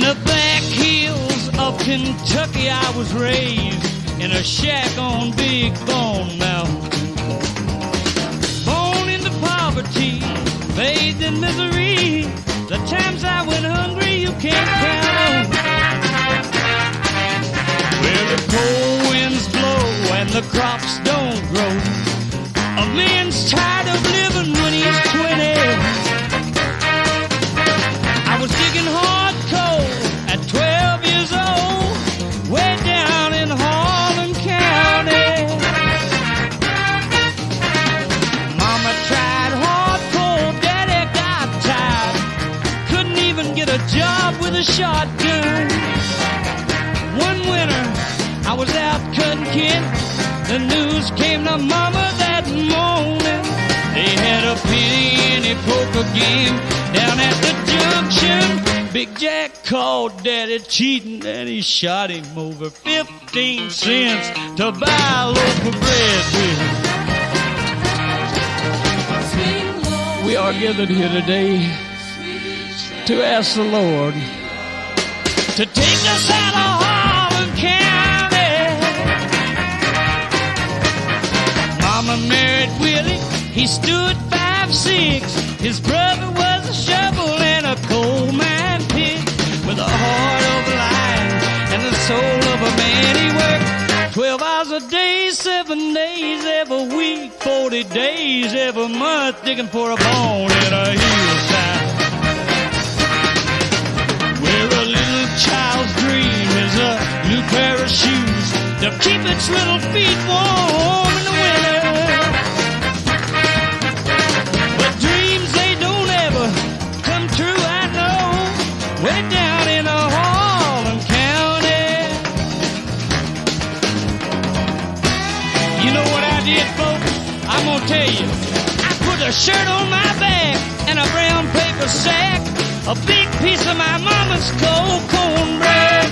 the back hills of Kentucky I was raised, in a shack on Big Bone Mountain. Born into poverty, bathed in misery, the times I went hungry you can't count. Where the cold winds blow and the crops don't grow, a man's tired of living when he's 20. I was digging hard coal at 12 years old, way down in Harlan County. Mama tried hard coal, Daddy got tired, couldn't even get a job with a shotgun. One winter I was out cutting kid, the news came to Mama that morning. They had a penny poker game down at the junction. Big Jack called Daddy cheating and he shot him over 15 cents to buy a loaf of bread with him. We are gathered here today to ask the Lord to take us out of Harlan County. Mama married Willie, he stood 5'6". His brother was a shovel and a coal mine pig, with a heart of a lion and the soul of a man. He worked 12 hours a day, 7 days every week, 40 days every month, digging for a bone in a hillside. Where a little child's dream is a new pair of shoes to keep its little feet warm in the winter. But dreams, they don't ever come true, I know, way down in Harlan County. You know what I did, folks? I'm gonna tell you. I put a shirt on my back and a brown paper sack, a big piece of my mama's cold cornbread.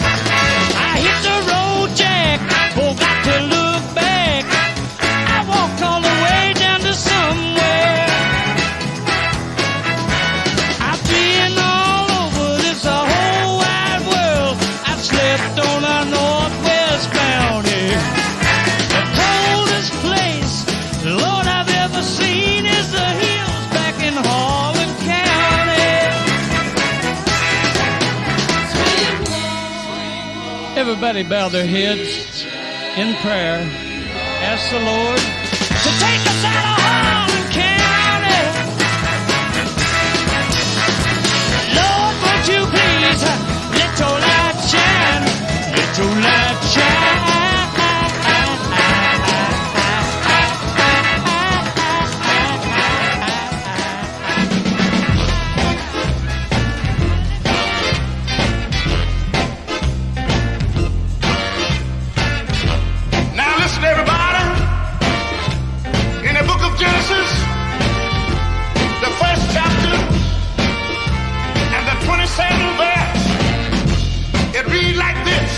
I hit the road, Jack, forgot to look back. I walked all the way down to somewhere. I've been all over this whole wide world. I've slept on a northwest bounty. The coldest place, Lord, I've ever seen is the hills back in Harlan County. Everybody bow their heads in prayer. Ask the Lord to take us out of Harlan County. Lord, won't you please let your light shine, let your light shine. Now listen, everybody. In the book of Genesis, the first chapter and the 27th verse, it reads like this.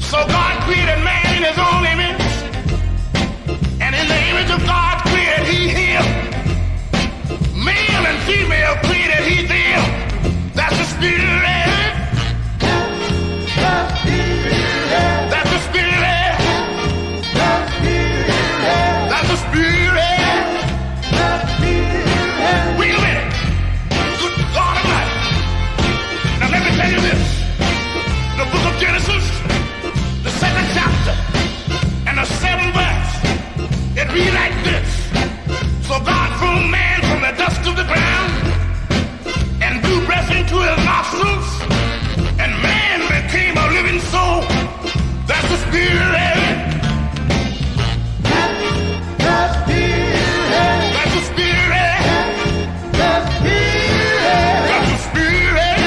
So God created man in his own image, and in the image of God created he him. Male and female created he them. That's the spirit. That's the spirit. That's the spirit. Wait a minute. Good God Almighty. Now let me tell you this. The book of Genesis, the 2nd chapter, and the 7th verse, it reads like this. So God formed man from the dust of the ground and blew breath into his nostrils, and man became a living soul. That's the spirit. That's the spirit. That's the spirit.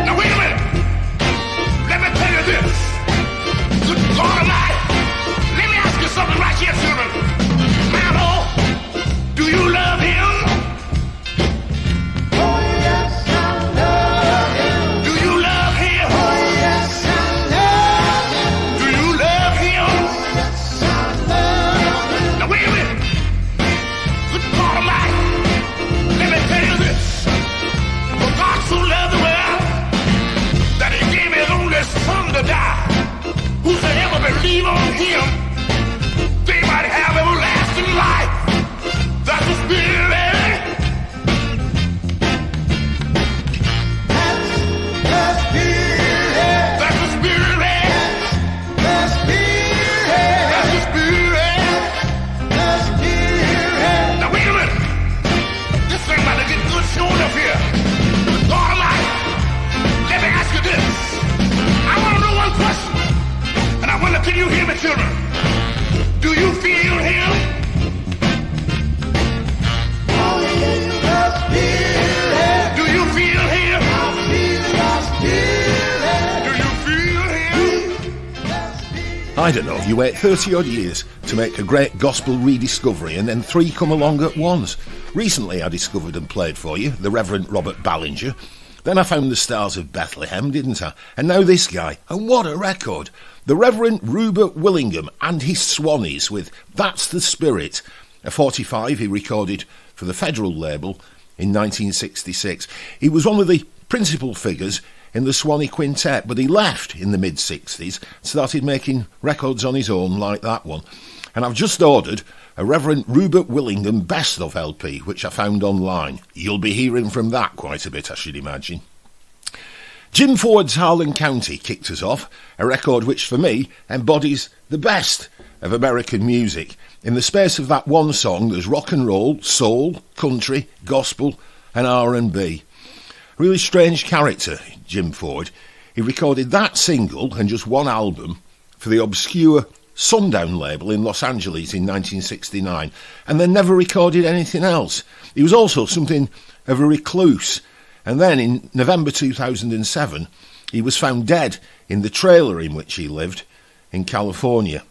Now wait a minute. believe on him, they might have everlasting life. That's the spirit. That's the spirit. That's the spirit. That's the spirit. That's the spirit. Now wait a minute. This thing about to get good showing up here. God alive. Let me ask you this. I want to know one question. And I wonder, can you hear me, children? Do you feel him? Do you feel him? Do you feel him? I don't know, you wait 30 odd years to make a great gospel rediscovery and then three come along at once. Recently I discovered and played for you the Reverend Robert Ballinger. Then I found the Stars of Bethlehem, didn't I? And now this guy. And what a record. The Reverend Rupert Willingham and his Swannies with That's the Spirit, a 45 he recorded for the Federal label in 1966. He was one of the principal figures in the Swanee Quintet, but he left in the mid-60s, started making records on his own like that one. And I've just ordered a Reverend Rupert Willingham Best of LP, which I found online. You'll be hearing from that quite a bit, I should imagine. Jim Ford's Harlan County kicked us off, a record which for me embodies the best of American music. In the space of that one song, there's rock and roll, soul, country, gospel and R&B. Really strange character, Jim Ford. He recorded that single and just one album for the obscure Sundown label in Los Angeles in 1969, and then never recorded anything else. He was also something of a recluse, and then in November 2007 he was found dead in the trailer in which he lived in California.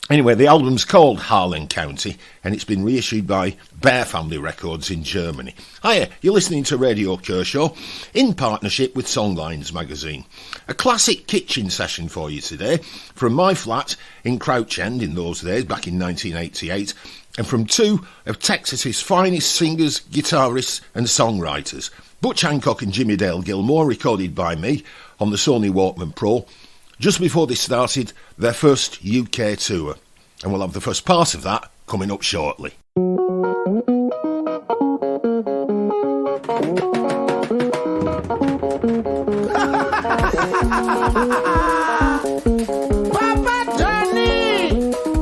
Anyway, the album's called Harlan County, and it's been reissued by Bear Family Records in Germany. Hiya, you're listening to Radio Kershaw, in partnership with Songlines magazine. A classic kitchen session for you today, from my flat in Crouch End in those days, back in 1988, and from two of Texas's finest singers, guitarists and songwriters. Butch Hancock and Jimmy Dale Gilmore, recorded by me on the Sony Walkman Pro, just before they started their first UK tour. And we'll have the first part of that coming up shortly. Papa Johnny,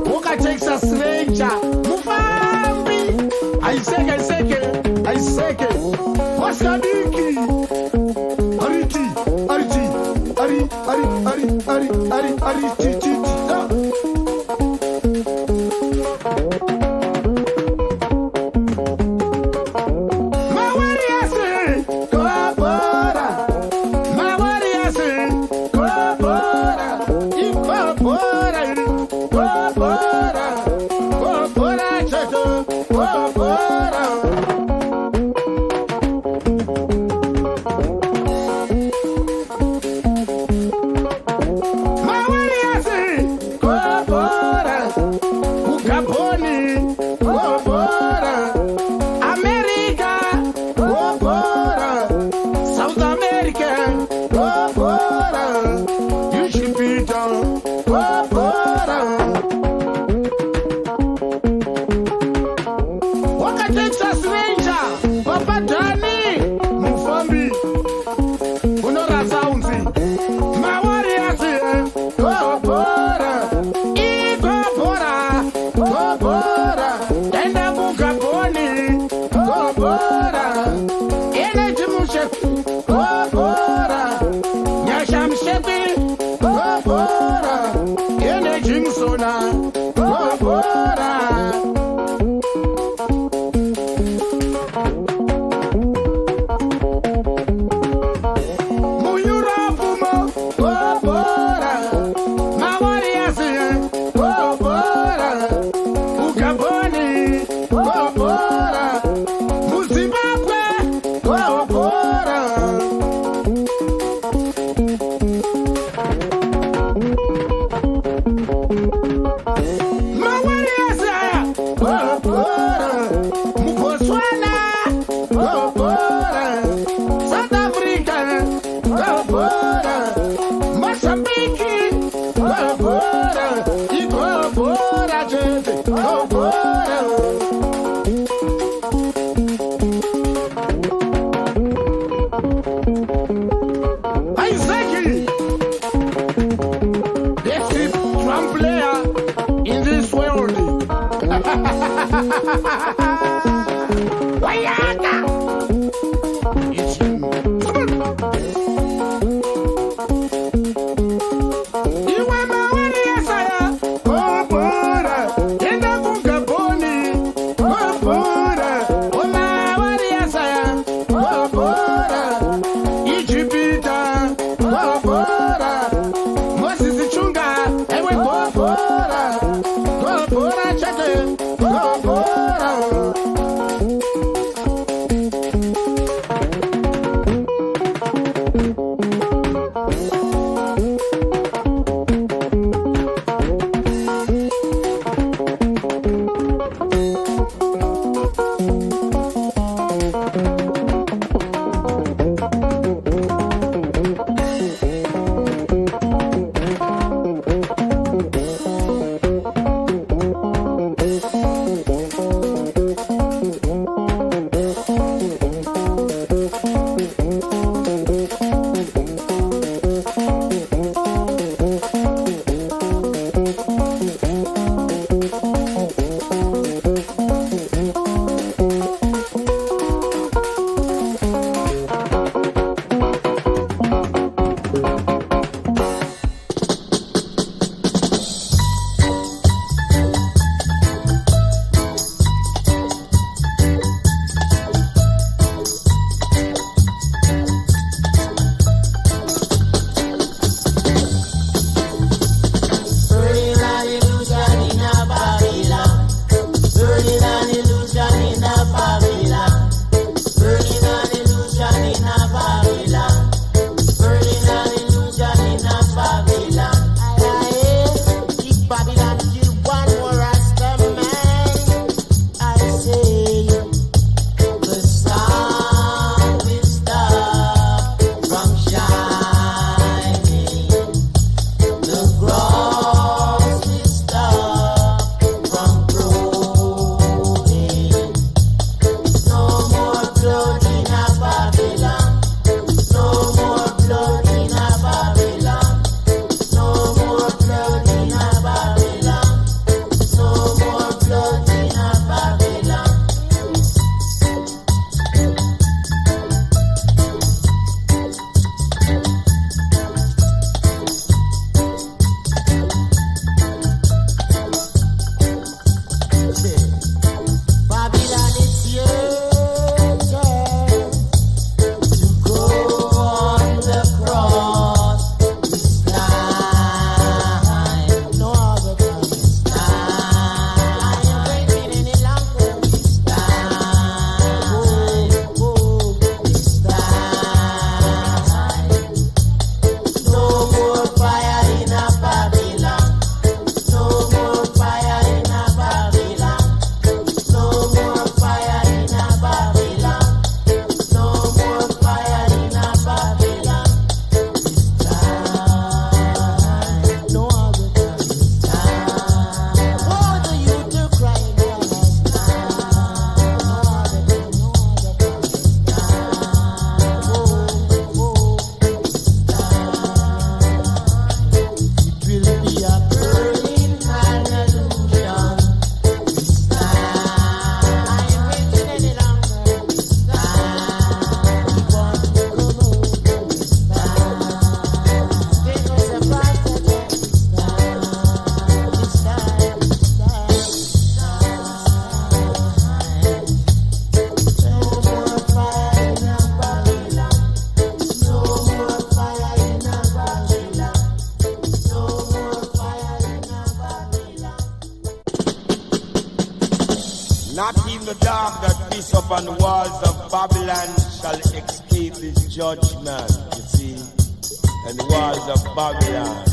Walker Texas Ranger, Mufambi, I seke, Wasadiki, Ari, the dog that piss upon the walls of Babylon shall escape his judgment, you see. And the walls of Babylon,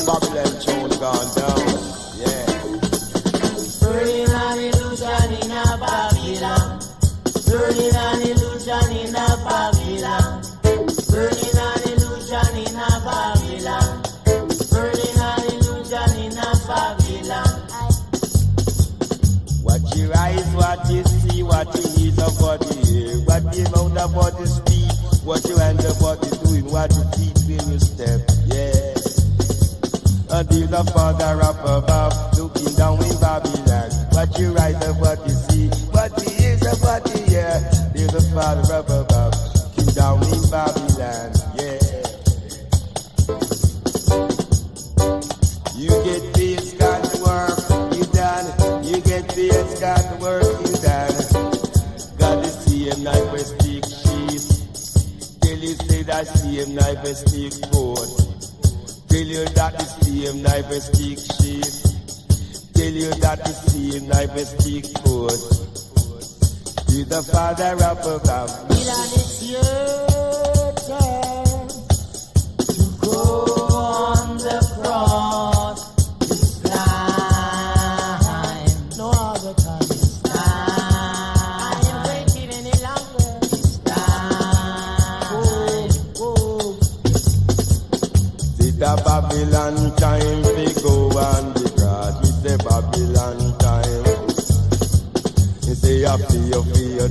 Babylon throne gone down, yeah. Burning an illusion in a Babylon. Burning an illusion in a Babylon. Burning an illusion in a Babylon. Burning an illusion in a Babylon. What you eyes, what you see, what you eat, what you hear, what you mouth, what you speak, what you hand, what you doing, what you feet, where you step, yeah. Until the Father up above, looking down in Babylon. What you rise and what you see, what you hear and what you hear. There's the Father up above, looking down in Babylon, yeah. You get paid, got to work, you done. You get paid, got to work, you done. Got the same knife and stick sheet. Tell you say that same knife and stick board. Tell you that the same knife and stick sheet. Tell you that the same knife and stick board. To the Father up above. Milan, it's your turn to go on the cross. It's time. No other time. It's time. I ain't waiting any longer. It's time. Oh. It's the Babylon time to go on the cross. It's the Babylon time. You say I feel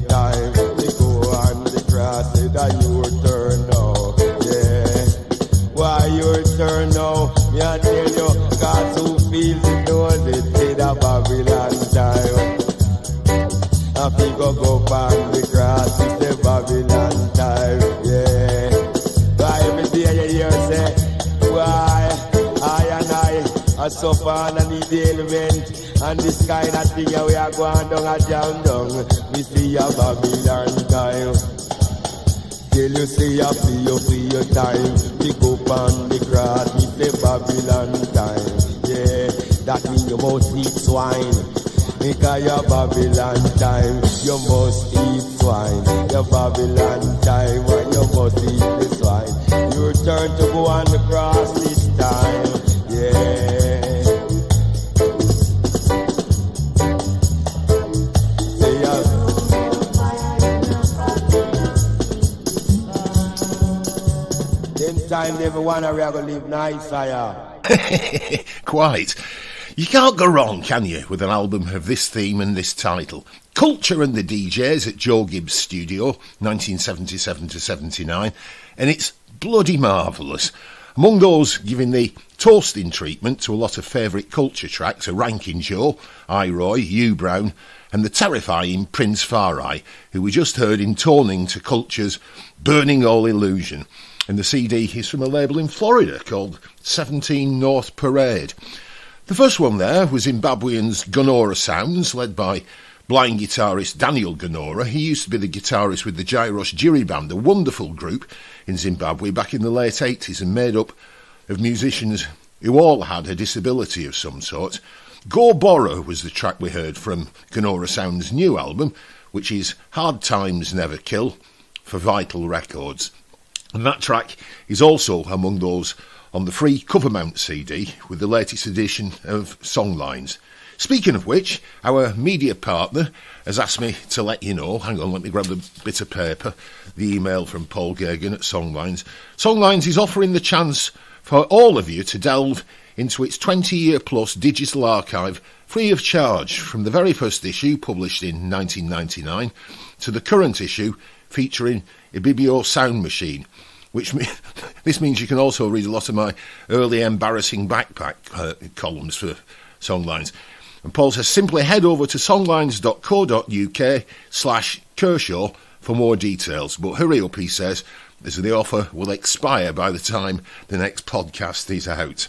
time to go on the cross. Say that your turn now, yeah. Why your turn now? Me I tell you, God who feels it knows it. Say that Babylon time. I feel go on the cross. It's the Babylon time, yeah. Why every day you hear say, why I suffer and I need ailment. And this kind of thing we are going down a jam down. We see a Babylon time. Till you say I feel your time. Pick up on the cross, we say Babylon time. Yeah, that means you must eat swine. Because your Babylon time, you must eat swine. Your Babylon time, when you must eat the swine. Your turn to go on the cross this time. Yeah. Time everyone are going to live nice, Quite. You can't go wrong, can you, with an album of this theme and this title. Culture and the DJs at Joe Gibbs' studio, 1977 to 79, and it's bloody marvellous. Among those giving the toasting treatment to a lot of favourite Culture tracks are Rankin Joe, I Roy, Hugh Brown, and the terrifying Prince Farai, who we just heard intoning to Culture's Burning All Illusion. And the CD is from a label in Florida called 17 North Parade. The first one there was Zimbabwean's Gonora Sounds, led by blind guitarist Daniel Gonora. He used to be the guitarist with the Gyros Jiri Band, a wonderful group in Zimbabwe back in the late 80s and made up of musicians who all had a disability of some sort. Go Borrow was the track we heard from Gonora Sounds' new album, which is Hard Times Never Kill for Vital Records. And that track is also among those on the free Cover Mount CD with the latest edition of Songlines. Speaking of which, our media partner has asked me to let you know, hang on, let me grab a bit of paper, the email from Paul Gagan at Songlines. Songlines is offering the chance for all of you to delve into its 20-year plus digital archive free of charge, from the very first issue published in 1999 to the current issue featuring a Bibio sound machine, this means you can also read a lot of my early embarrassing backpack columns for Songlines. And Paul says simply head over to songlines.co.uk/Kershaw for more details. But hurry up, he says, as the offer will expire by the time the next podcast is out.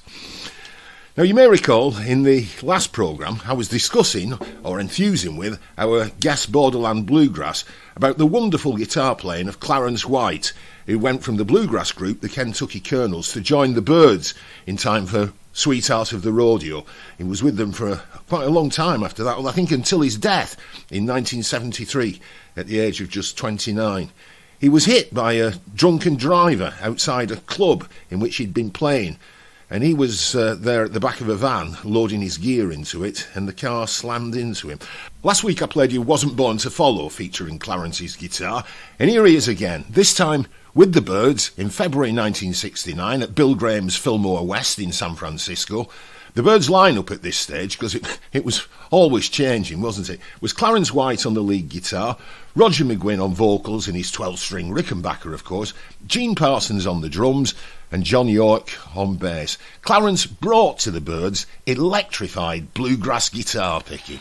Now, you may recall in the last programme I was discussing, or enthusing with, our guest Borderland Bluegrass about the wonderful guitar playing of Clarence White, who went from the bluegrass group, the Kentucky Colonels, to join the Byrds in time for sweetheart of the rodeo. He was with them for quite a long time after that, well, I think until his death in 1973 at the age of just 29. He was hit by a drunken driver outside a club in which he'd been playing, and he was there at the back of a van loading his gear into it, and the car slammed into him. Last week I played you Wasn't Born to Follow, featuring Clarence's guitar, and here he is again, this time with the Byrds in February 1969 at Bill Graham's Fillmore West in San Francisco. The Byrds' line-up at this stage, because it was always changing, wasn't it, was Clarence White on the lead guitar, Roger McGuinn on vocals in his 12-string Rickenbacker, of course, Gene Parsons on the drums, and John York on bass. Clarence brought to the Byrds electrified bluegrass guitar picking.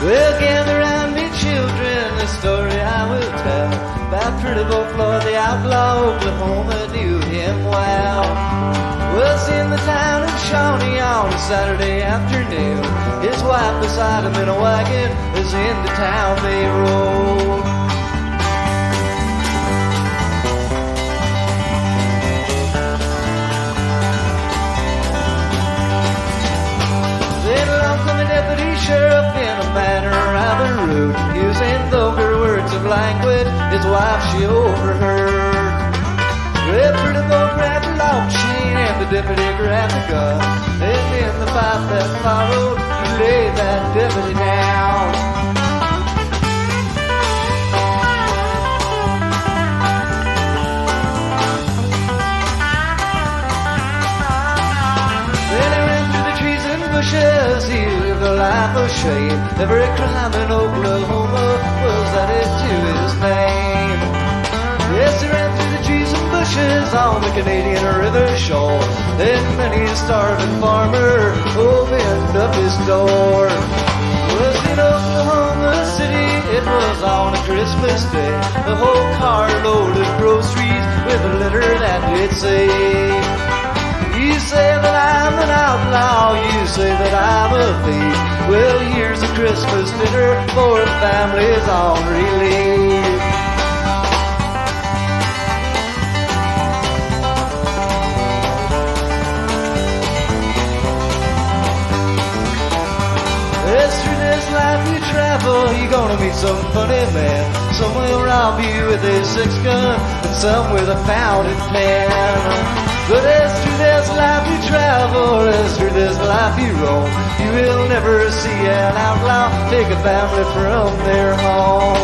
Well, gather round me, children, the story I will tell about pretty boy Floyd, the outlaw, Oklahoma knew him well. Was in the town of Shawnee on a Saturday afternoon. His wife beside him in a wagon, as into town they rode. Then along come a deputy sheriff in a manner rather rude, using vulgar words of language his wife she overheard. Well, pretty boy grabbed the lock chain and the deputy grabbed the gun. And in the fight that followed, he laid that deputy down. He lived a life of shame. Every crime in Oklahoma was added to his name. Yes, he ran through the trees and bushes on the Canadian River shore. Then many a starving farmer opened up his door. Was in Oklahoma City, it was on a Christmas day. The whole car loaded groceries with a letter that did say, you say that I'm an outlaw, you say that I'm a thief. Well, here's a Christmas dinner for families on relief. As through this life you travel, you're gonna meet some funny man. Some will rob you with a six-gun, and some with a fountain pen. But as through this life you travel, as through this life you roam, you will never see an outlaw take a family from their home.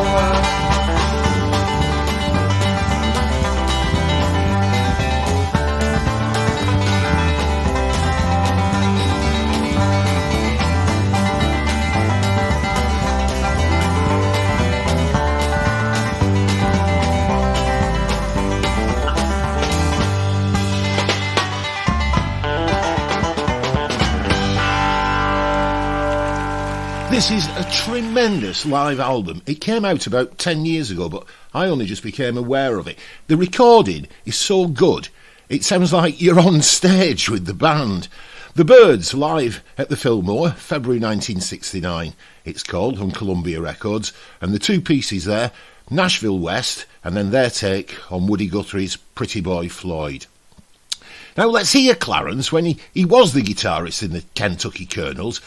This is a tremendous live album. It came out about 10 years ago, but I only just became aware of it. The recording is so good, it sounds like you're on stage with the band. The Byrds live at the Fillmore, February 1969, it's called, on Columbia Records, and the two pieces there, Nashville West, and then their take on Woody Guthrie's Pretty Boy Floyd. Now let's hear Clarence when he was the guitarist in the Kentucky Colonels,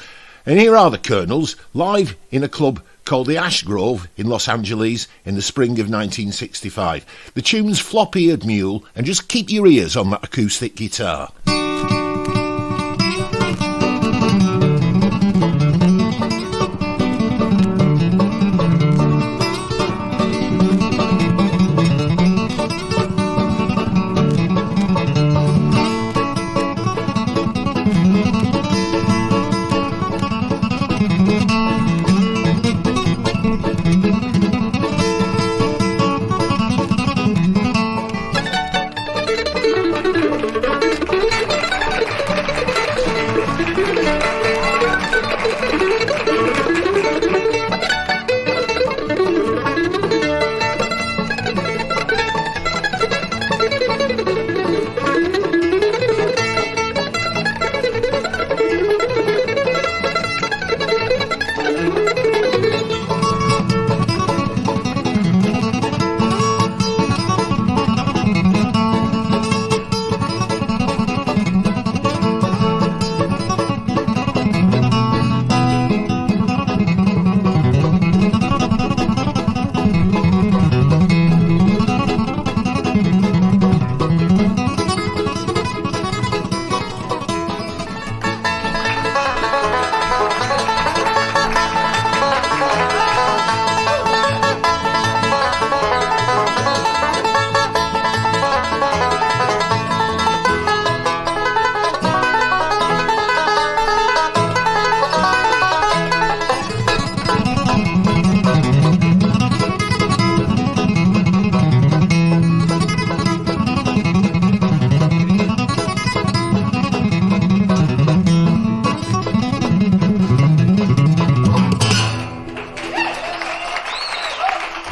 and here are the Colonels live in a club called the Ash Grove in Los Angeles in the spring of 1965. The tune's Flop-Eared Mule, and just keep your ears on that acoustic guitar.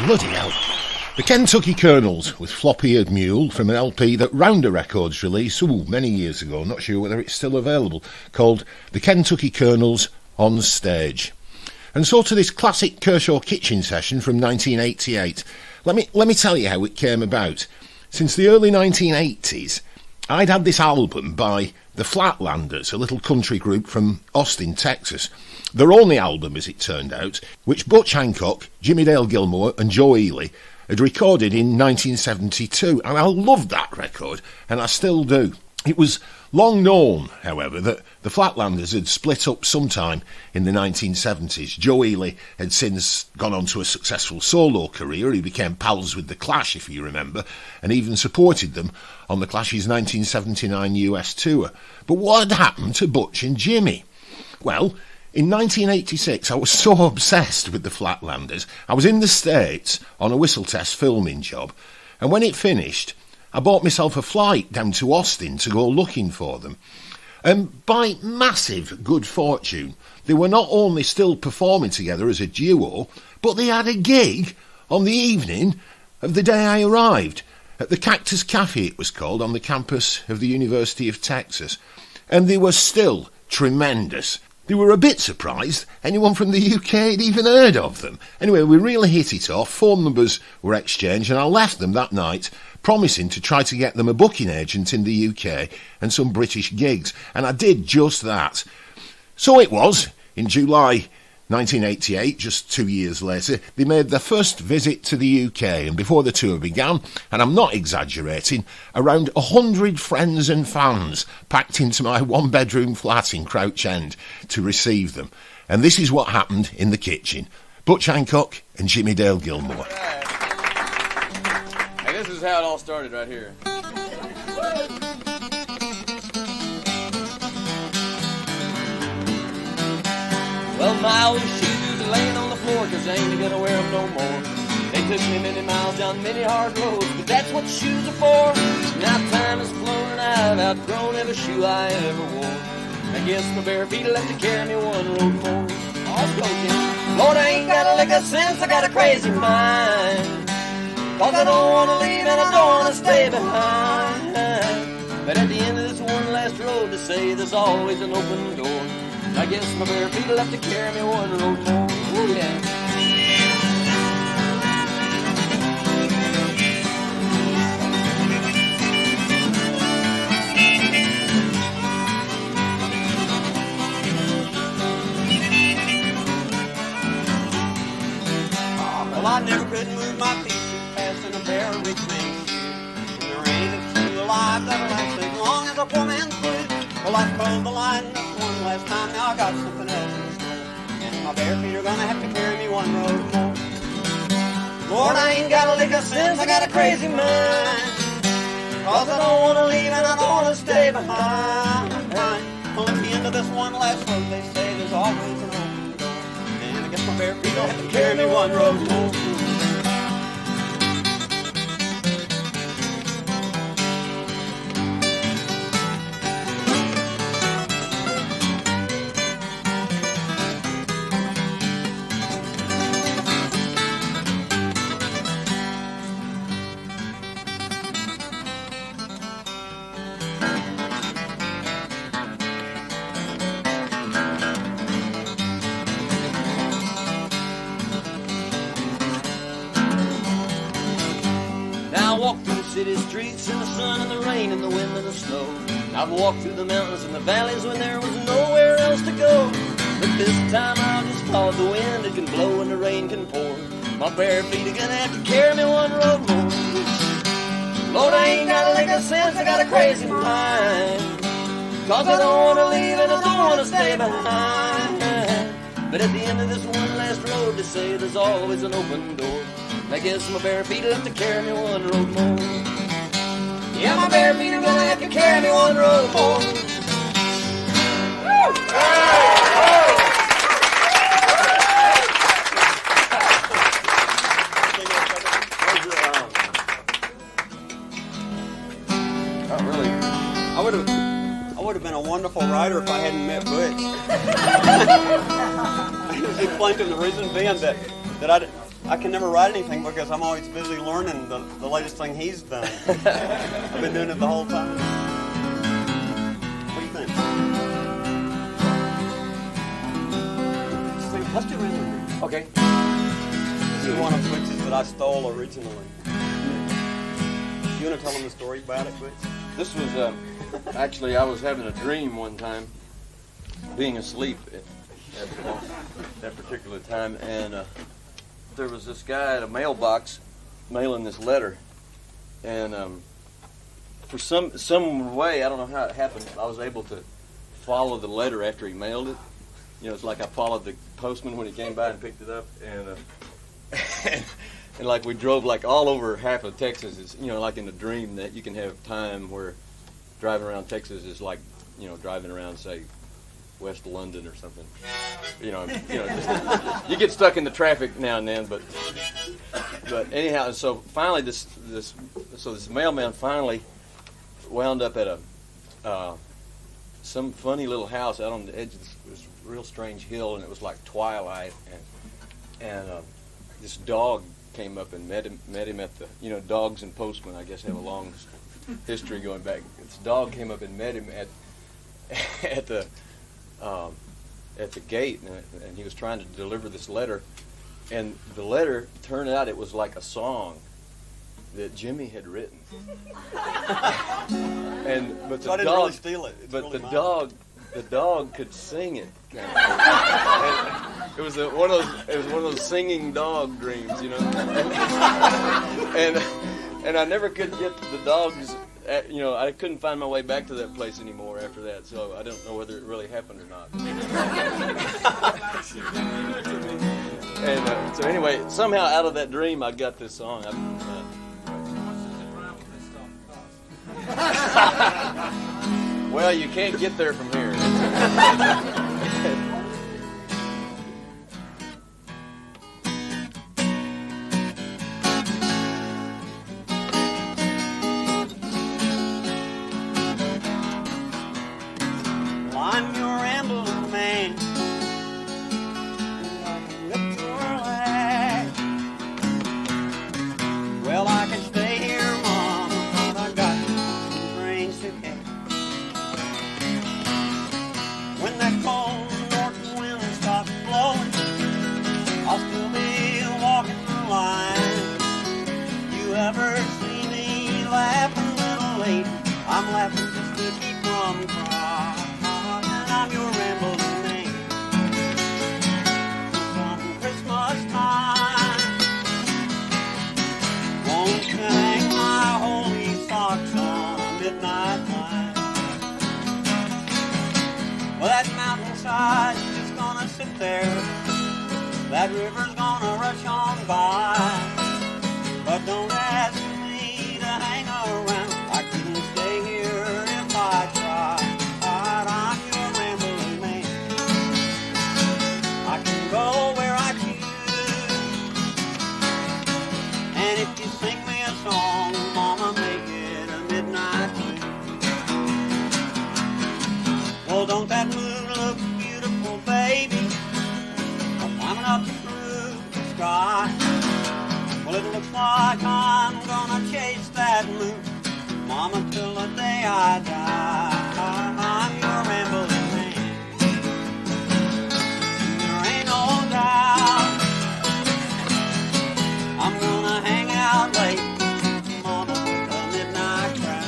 Bloody hell. The Kentucky Colonels with Flop-Eared Mule from an LP that Rounder Records released many years ago, not sure whether it's still available, called The Kentucky Colonels on Stage. And so to this classic Kershaw kitchen session from 1988. Let me tell you how it came about. Since the early 1980s, I'd had this album by the Flatlanders, a little country group from Austin, Texas. Their only album, as it turned out, which Butch Hancock, Jimmy Dale Gilmore and Joe Ely had recorded in 1972. And I loved that record, and I still do. It was long known, however, that the Flatlanders had split up sometime in the 1970s. Joe Ely had since gone on to a successful solo career. He became pals with The Clash, if you remember, and even supported them on The Clash's 1979 US tour. But what had happened to Butch and Jimmy? Well, in 1986, I was so obsessed with the Flatlanders, I was in the States on a whistle test filming job, and when it finished, I bought myself a flight down to Austin to go looking for them. And by massive good fortune, they were not only still performing together as a duo, but they had a gig on the evening of the day I arrived, at the Cactus Cafe it was called, on the campus of the University of Texas. And they were still tremendous. They were a bit surprised anyone from the UK had even heard of them. Anyway, we really hit it off, phone numbers were exchanged, and I left them that night promising to try to get them a booking agent in the UK and some British gigs, and I did just that. So it was, in July 1988, just 2 years later, they made their first visit to the UK, and before the tour began, and I'm not exaggerating, around 100 friends and fans packed into my one-bedroom flat in Crouch End to receive them. And this is what happened in the kitchen. Butch Hancock and Jimmy Dale Gilmore. Hey, this is how it all started right here. Well, my old shoes are laying on the floor, 'cause I ain't gonna wear them no more. They took me many miles down many hard roads, but that's what shoes are for. Now time is flowing out, outgrown every shoe I ever wore. I guess my bare feet will have to carry me one road more. Lord, I ain't got a lick of sense, I got a crazy mind. 'Cause I don't want to leave and I don't want to stay behind. But at the end of this one last road, to say there's always an open door. I guess my bare feet will have to carry me one road more. Ooh, yeah. Well, I never could move my feet too fast in a bare rich man's shoe. There ain't a shoe alive that'll last as long as a poor man's blues. Well, I pulled the line up one last time, now I got something else in store. And my bare feet are gonna have to carry me one road more. Lord, I ain't got a lick of sense, I got a crazy mind. 'Cause I don't wanna leave and I don't wanna stay behind. Well, at the end of this one last road, they say there's always an open door. And I guess my bare feet will have to carry me one road more. City streets in the sun and the rain and the wind and the snow. I've walked through the mountains and the valleys when there was nowhere else to go. But this time I'll just follow the wind. It can blow and the rain can pour. My bare feet are gonna have to carry me one road more. Lord, I ain't got a lick of sense, I got a crazy mind. 'Cause I don't wanna leave and I don't wanna stay behind. But at the end of this one last road, they say there's always an open door. I guess my bare feet will have to carry me one road more. Yeah, my bare feet are gonna have to carry me one road more. Woo! Not really. I would have been a wonderful writer if I hadn't met Butch. I was explaining the reason being that I can never write anything because I'm always busy learning the latest thing he's done. I've been doing it the whole time. What do you think? Let's do it. Okay. This is one of Butch's that I stole originally. You want to tell them the story about it, Butch? This was, actually, I was having a dream one time, being asleep at that particular time, and there was this guy at a mailbox mailing this letter, and for some way, I don't know how it happened, I was able to follow the letter after he mailed it. You know, it's like I followed the postman when he came by and picked it up, and and like we drove like all over half of Texas. It's, you know, like in a dream that you can have time where driving around Texas is like, you know, driving around, say, West London or something. You know, just, you get stuck in the traffic now and then, but anyhow, so finally this mailman finally wound up at some funny little house out on the edge of this real strange hill, and it was like twilight, and this dog came up and met him at the, you know, dogs and postmen, I guess, have a long history going back. This dog came up and met him at the gate, and he was trying to deliver this letter, and the letter turned out it was like a song that Jimmy had written. But So I didn't really steal it. It's but really the mine. dog could sing it. And it was one of those singing dog dreams, you know. And I never could get the dogs. You know, I couldn't find my way back to that place anymore after that, so I don't know whether it really happened or not. And so anyway, somehow out of that dream, I got this song. Well, you can't get there from here. I'm your rambling man. there. That river's gonna rush on by. But don't ask me to hang around. I couldn't stay here if I tried. I'm your rambling man. I can go where I choose. And if you sing me a song, Mama, make it a midnight blues. Well, don't that moon look beautiful, baby? I'm climbing up through the sky. Well, it looks like I'm gonna chase that moon, Mama, till the day I die. I'm your rambling man. There ain't no doubt I'm gonna hang out late, Mama, with the midnight crowd.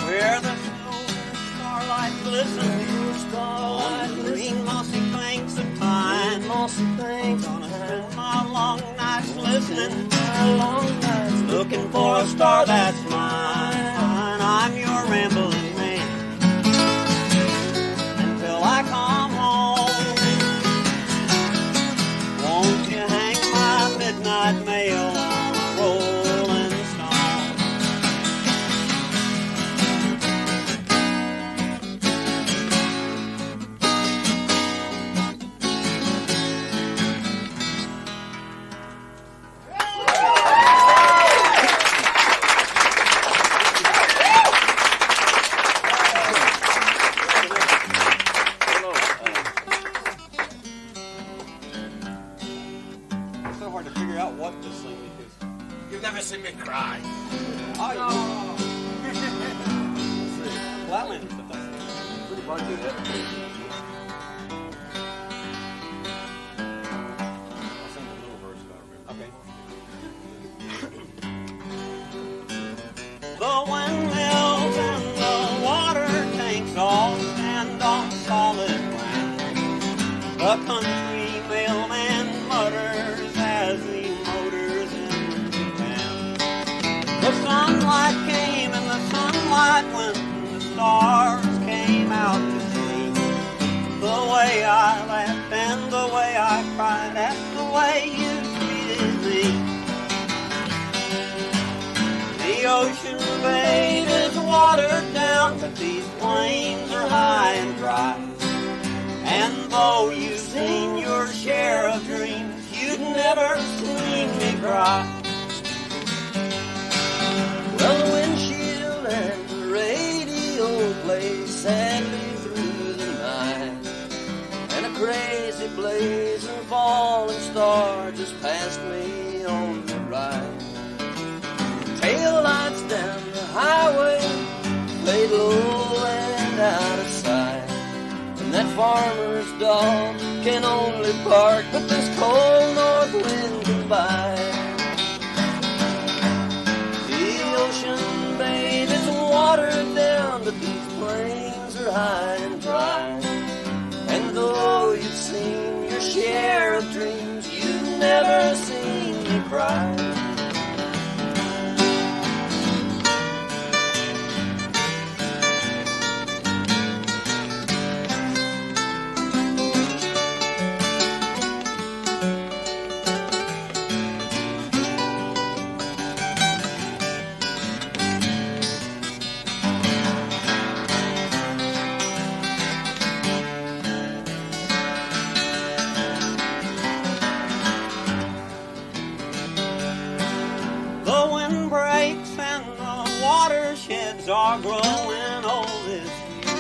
Where the silver starlight glistens on the green mossy banks of pine. Gonna spend my long nights listening, looking for a star that's mine. I'm your rambling man until I come home. Won't you hang my midnight mail on a rolling stone? It's so hard to figure out what to sing because You've never seen me cry. Let's see. Flatland is the best. Pretty hard to do that. I'll sing the little verse if I remember. Okay. The windmills and the water tanks all stand on solid ground. The country mailman mutters as he motors into town. The sunlight came and the sunlight went, and the stars came out to see. The way I laughed and the way I cried, that's the way you treated me. The ocean, babe, is watered down, but these plains are high and dry. And though you've seen your share of dreams, you've never seen me cry. Well, the windshield and the radio play sadly through the night, and a crazy blazing falling star just passed me on the right. Tail lights down the highway laid low and out of sight, and that farmer's dog can only bark, but this cold north wind can bite. The ocean, babe, is watered down, but these plains are high and dry. And though you've seen your share of dreams, you've never seen me cry. Are growing old this year.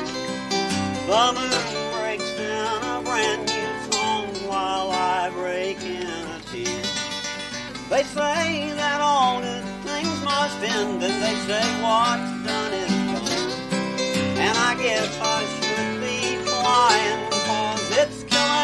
The moon breaks in a brand new song while I break in a tear. They say that all good things must end, and they say what's done is done. And I guess I should be flying, 'cause it's killing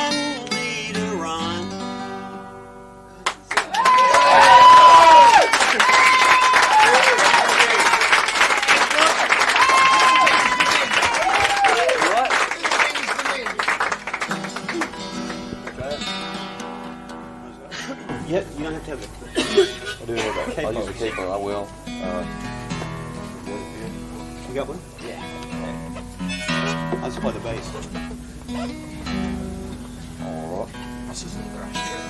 I'll use a capo. I will. You got one? Yeah. I'll just play the bass. All right. This is another ashtray.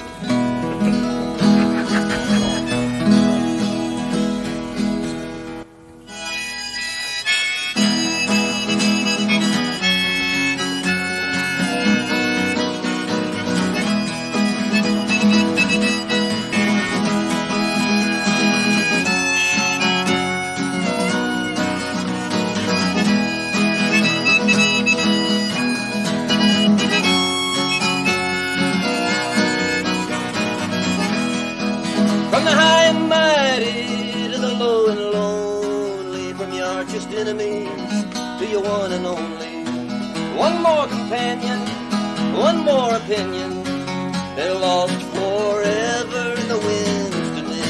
From the high and mighty to the low and lonely, from your archest enemies to your one and only. One more companion, one more opinion, they're lost forever in the winds to me.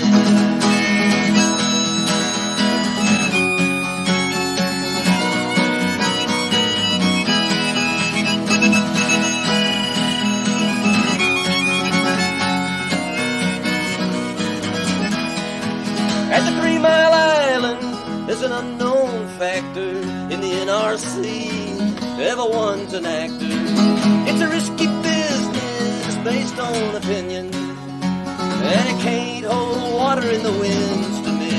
At the 3 Mile Island, there's an unknown factor in the NRC. Everyone's an actor. It's a risky business based on opinion, and it can't hold water in the winds to me.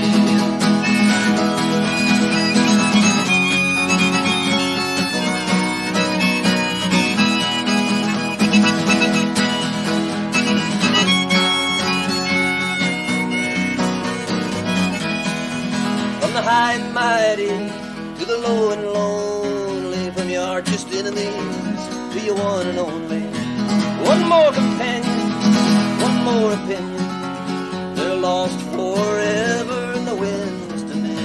From the high and mighty to the low and lonely, from your archest enemies to your one and only. One more companion, one more opinion, they're lost forever in the winds to me.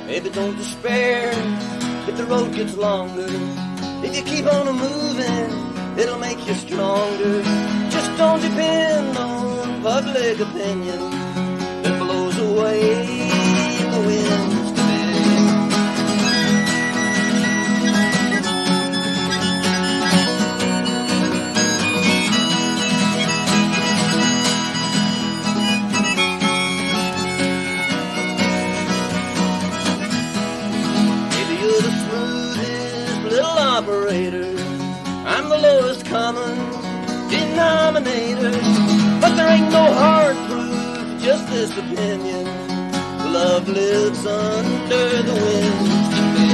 Baby, don't despair if the road gets longer. If you keep on moving, it'll make you stronger. Just don't depend on public opinion that blows away in the winds to me. Maybe you're the smoothest little operator, I'm the lowest common denominator, but there ain't no hard proof, just this opinion. Love lives under the winds to me.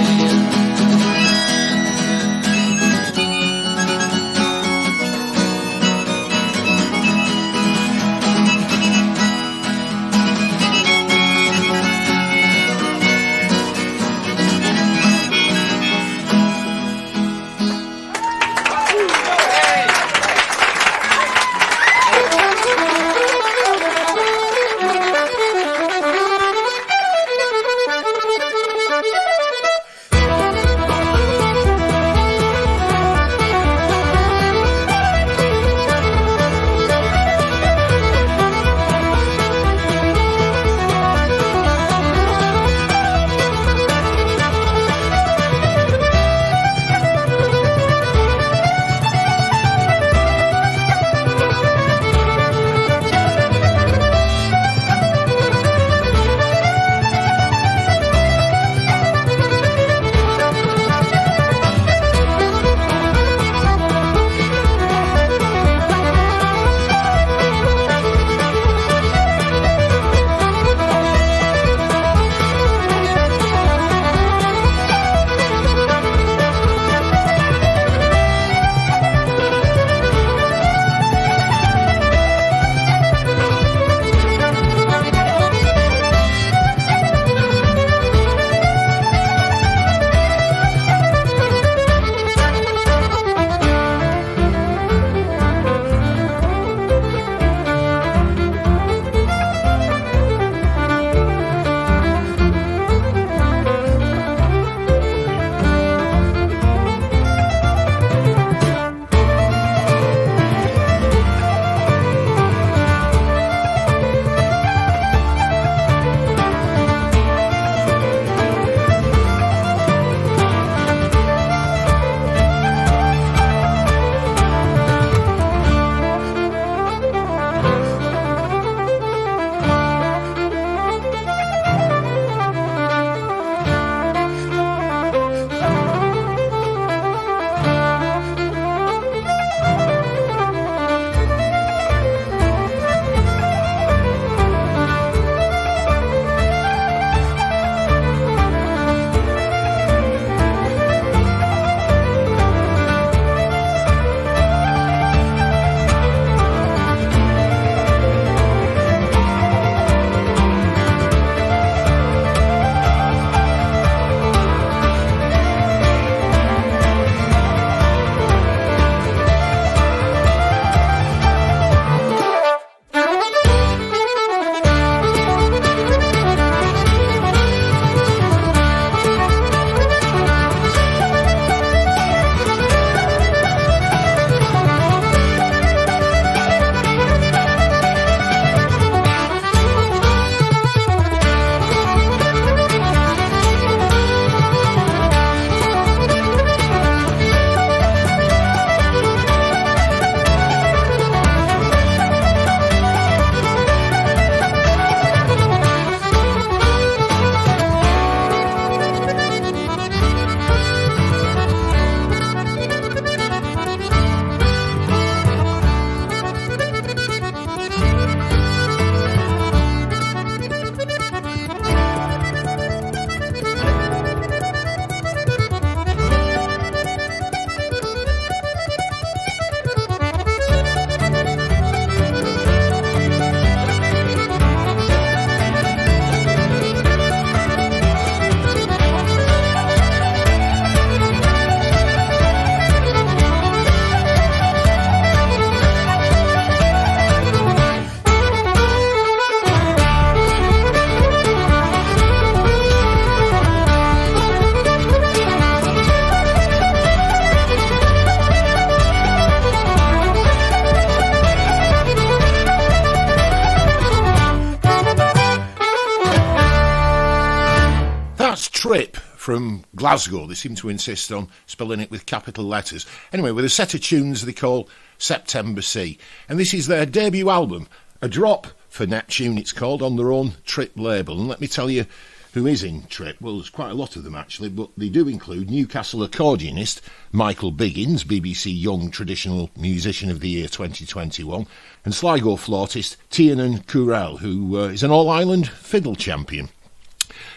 Trip from Glasgow. They seem to insist on spelling it with capital letters. Anyway, with a set of tunes they call September Sea. And this is their debut album, A Drop for Neptune, it's called, on their own Trip label. And let me tell you who is in Trip. Well, there's quite a lot of them actually, but they do include Newcastle accordionist Michael Biggins, BBC Young Traditional Musician of the Year 2021, and Sligo flautist Tiernan Curel, who is an All-Ireland fiddle champion.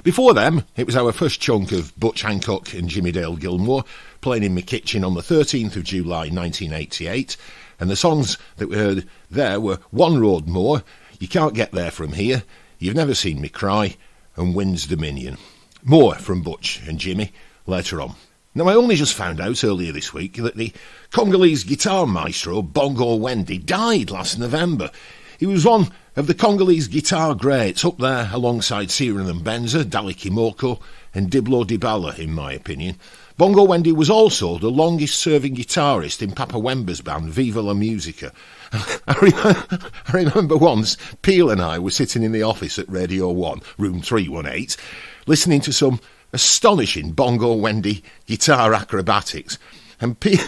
Before them, it was our first chunk of Butch Hancock and Jimmy Dale Gilmore playing in my kitchen on the 13th of July 1988, and the songs that we heard there were One Road More, You Can't Get There From Here, You've Never Seen Me Cry, and Wind's Dominion. More from Butch and Jimmy later on. Now, I only just found out earlier this week that the Congolese guitar maestro Bongo Wendy died last November. He was one of the Congolese guitar greats, up there alongside Cyril and Benza, Dali Kimoko and Diblo Dibala, in my opinion. Bongo Wendy was also the longest-serving guitarist in Papa Wemba's band, Viva la Musica. I remember once Peel and I were sitting in the office at Radio 1, room 318, listening to some astonishing Bongo Wendy guitar acrobatics. And Peel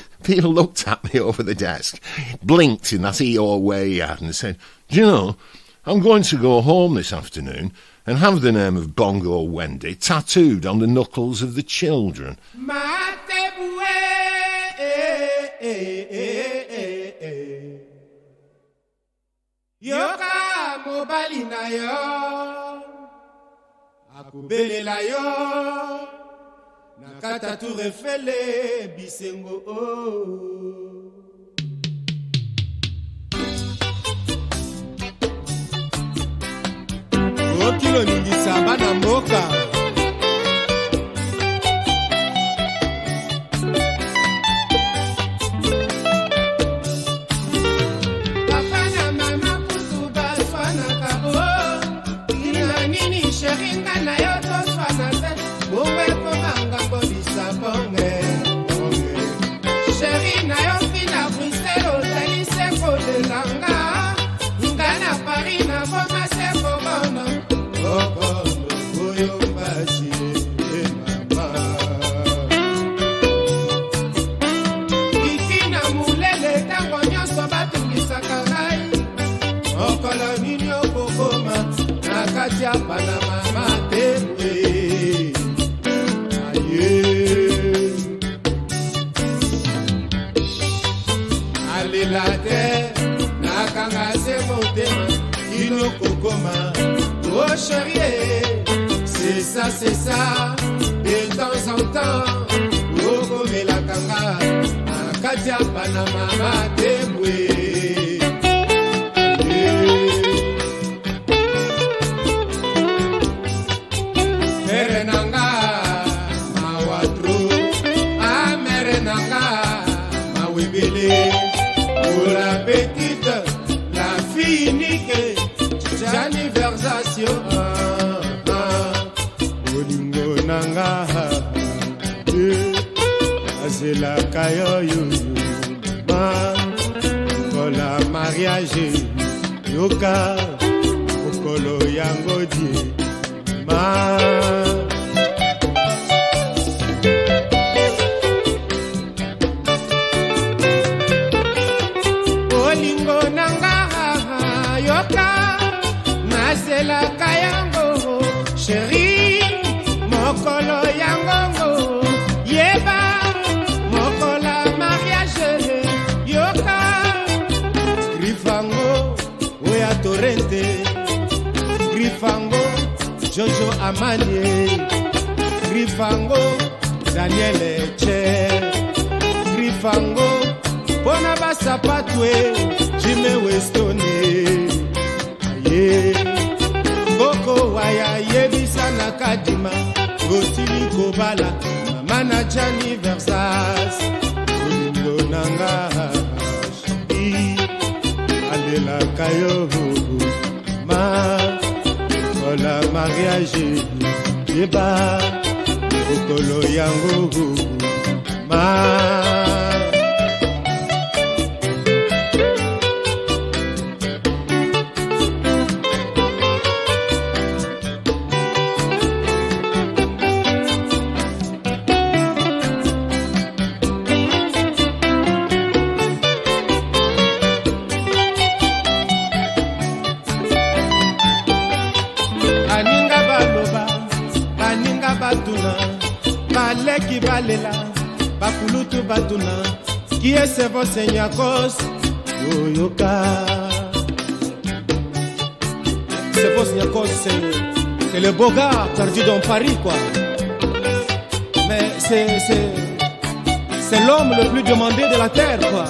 looked at me over the desk, blinked in that Eeyore way he had, and said, "Do you know, I'm going to go home this afternoon and have the name of Bongo Wendy tattooed on the knuckles of the children." Yoka mobali na yo akubelela yo nakata turefele bisengo okilo ningisa bana mboka Oh chérie, c'est ça, de temps en temps, oh comme la kanga, Katia Panama Matebwe. Merenanga, Mawatro, Merenanga, Mawibele, pour la petite, la fille unique. Anniversation Olingo nanga Azela kayo Ma Kola mariage Yoka Okolo yango die Ma Olingo nanga Yoka la kayango, chérie, mokolo yango, yeba, mokola mariage, yoka, grifango, oya torrente, grifango, Jojo Amanye, grifango, Daniel Eche, grifango, Bonaba Sapatwe, Jimmy Westone, yeah. Boko waya yebisa na kadima Gosili kobala Mama Jani Versas Olindo nanga Shidi Alela kayo Ma Kola mariage Yeba Okolo yango Ma basi balela bakulutu batuna qui est ce vos senyakos yoyoka ce vos senyakos c'est le beau gars perdu dans Paris quoi, mais c'est l'homme le plus demandé de la terre quoi.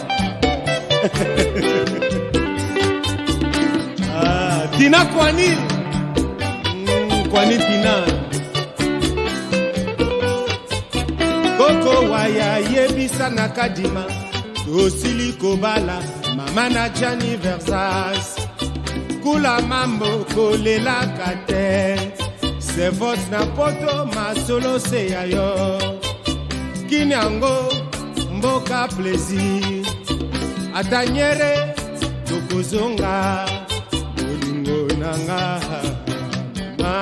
Tina Kwani Kwani Tina Koko waya yebisa na kadima tosili kobala mama na Gianni Versace kula mambo kolela kate c'est votre na poto masolo se yayo kinyango mboka plaisir atanyere tokozonga olingo nanga ma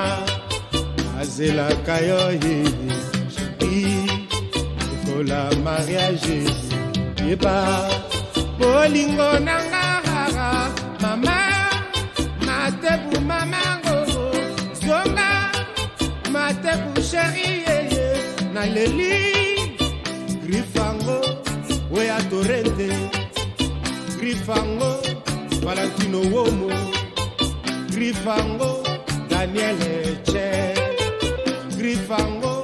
azelaka yo ye la mariage yeba bolingo nanga mama matebu mamango zonga matebu chérie na leli grifango wea torrente grifango Valentino Womo grifango Daniele Che grifango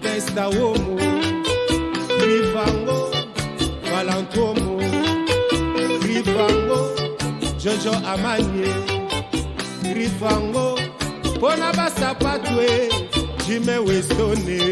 Testa Womo Grifango, Valantomo, Grifango, Jojo Amanye, Grifango, Bonabasa Patwe, Jimmy Westone.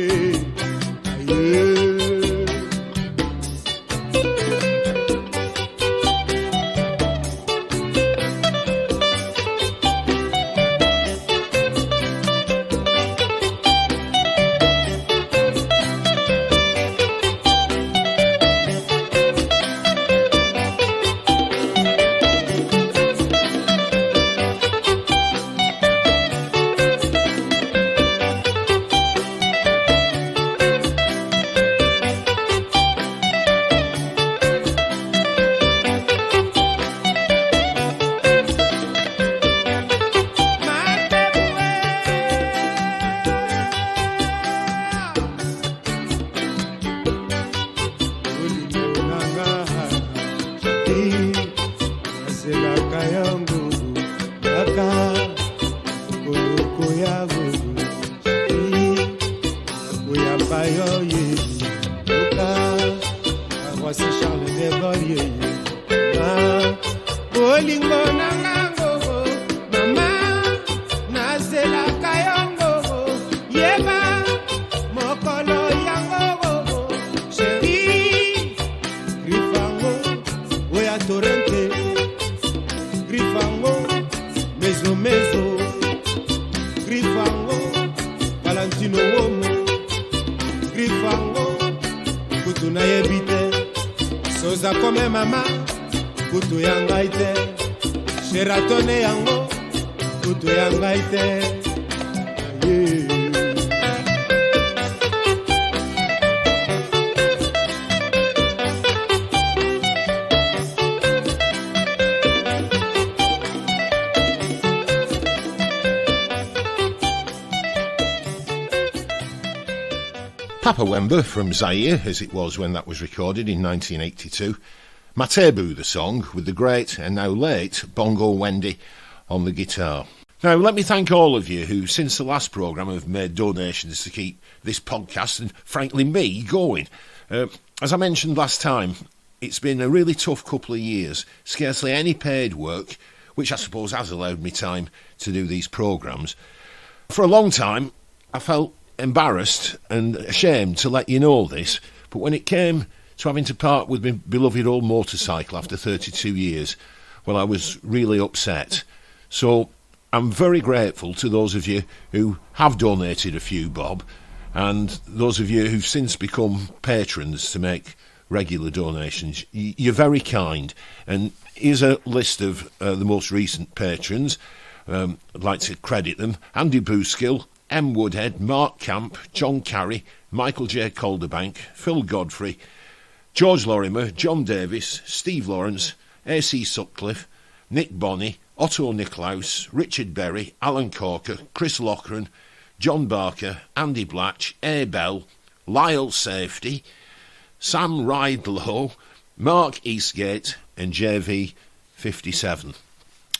Sheratone yango kutu yangaite Papa Wemba from Zaire, as it was when that was recorded in 1982. Matebu, the song, with the great and now late Bongo Wendy on the guitar. Now, let me thank all of you who, since the last programme, have made donations to keep this podcast and, frankly, me going. As I mentioned last time, it's been a really tough couple of years. Scarcely any paid work, which I suppose has allowed me time to do these programmes. For a long time, I felt embarrassed and ashamed to let you know this, but when it came to having to part with my beloved old motorcycle after 32 years, well, I was really upset. So I'm very grateful to those of you who have donated a few bob, and those of you who've since become patrons to make regular donations. You're very kind. And here's a list of the most recent patrons. I'd like to credit them: Andy Booskill, M. Woodhead, Mark Camp, John Carey, Michael J. Calderbank, Phil Godfrey, George Lorimer, John Davis, Steve Lawrence, A.C. Sutcliffe, Nick Bonney, Otto Nicklaus, Richard Berry, Alan Corker, Chris Loughran, John Barker, Andy Blatch, A. Bell, Lyle Safety, Sam Ridelow, Mark Eastgate and JV57.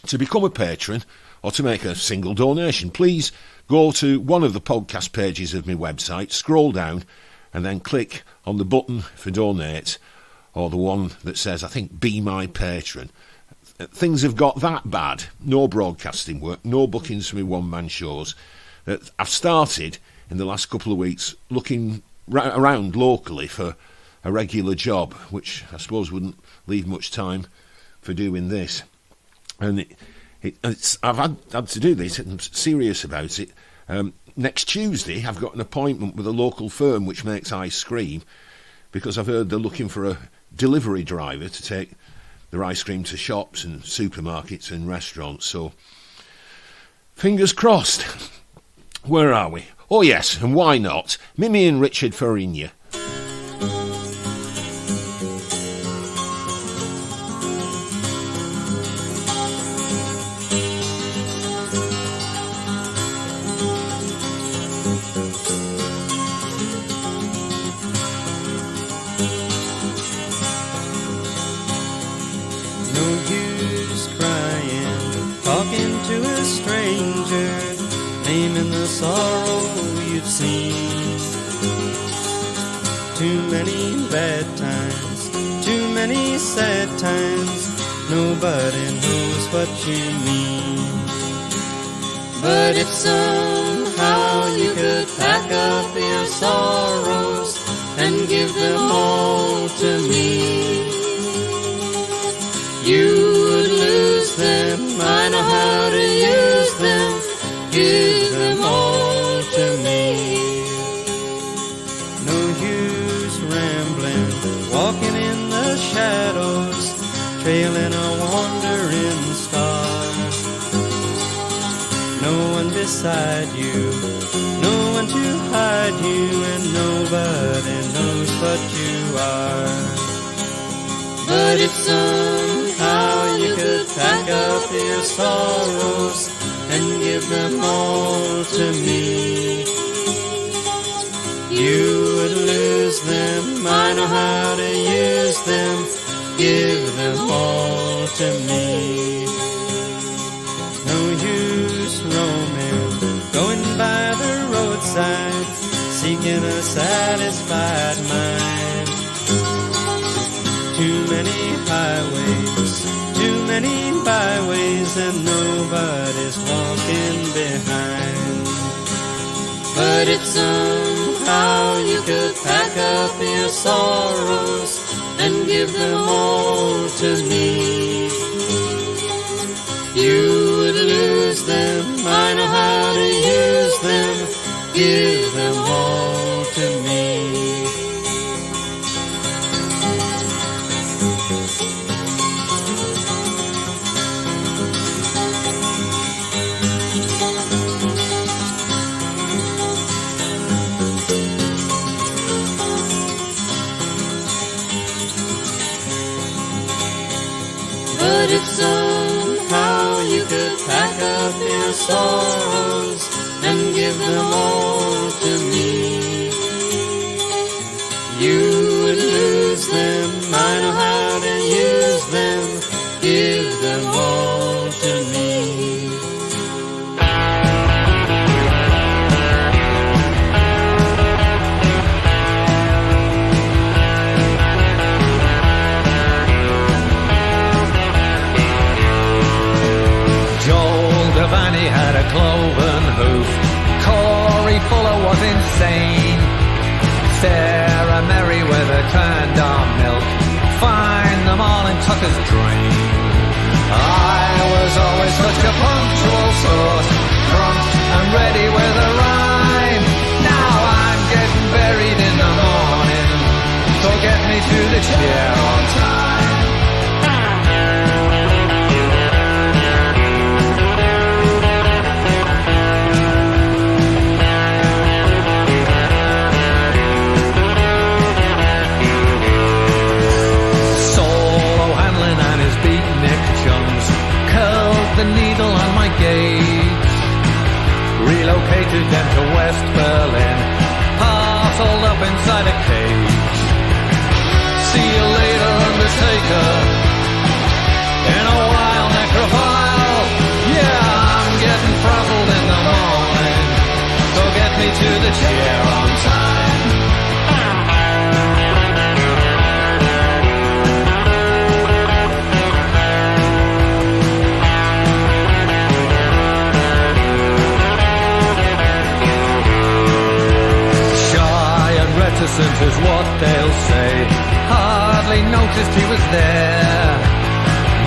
To become a patron or to make a single donation, please go to one of the podcast pages of my website, scroll down and then click on the button for donate, or the one that says, I think, Be My Patron. Things have got that bad. No broadcasting work, no bookings for me one-man shows. I've started in the last couple of weeks looking around locally for a regular job, which I suppose wouldn't leave much time for doing this. And I've had to do this, and I'm serious about it. Next Tuesday, I've got an appointment with a local firm which makes ice cream, because I've heard they're looking for a delivery driver to take their ice cream to shops and supermarkets and restaurants. So, fingers crossed. Where are we? Oh yes, and why not? Mimi and Richard Farinya. Sorrow you've seen. Too many bad times, too many sad times. Nobody knows what you mean. But if somehow you could pack up your sorrows and give them all to me, you would lose them. I know how to use them. Give them all to me. No use rambling, walking in the shadows, trailing a wandering star. No one beside you, no one to hide you, and nobody knows what you are. But if somehow you could pack up your sorrows and give them all to me, you would lose them. I know how to use them. Give them all to me. No use roaming, going by the roadside, seeking a satisfied mind. Too many highways, too many byways, and nobody's walking behind. But if somehow you could pack up your sorrows and give them all to me, you would lose them. I know how to use them. Give them all to me. But if somehow you could pack up your sorrows and give them all to me, you would lose them. I know how to use them. Give them all to me. Giovanni had a cloven hoof. Corey Fuller was insane. Sarah Merriweather turned our milk. Find them all in Tucker's drain. I was always such a punctual sort, prompt and ready with a rhyme. Now I'm getting buried in the morning, so get me to the chair on time. The needle on my gauge, relocated them to West Berlin, parceled up in America. In a while, necrophile, yeah, I'm getting frazzled in the morning. So get me to the chair on time. Shy and reticent is what they'll say. Hardly noticed he was there.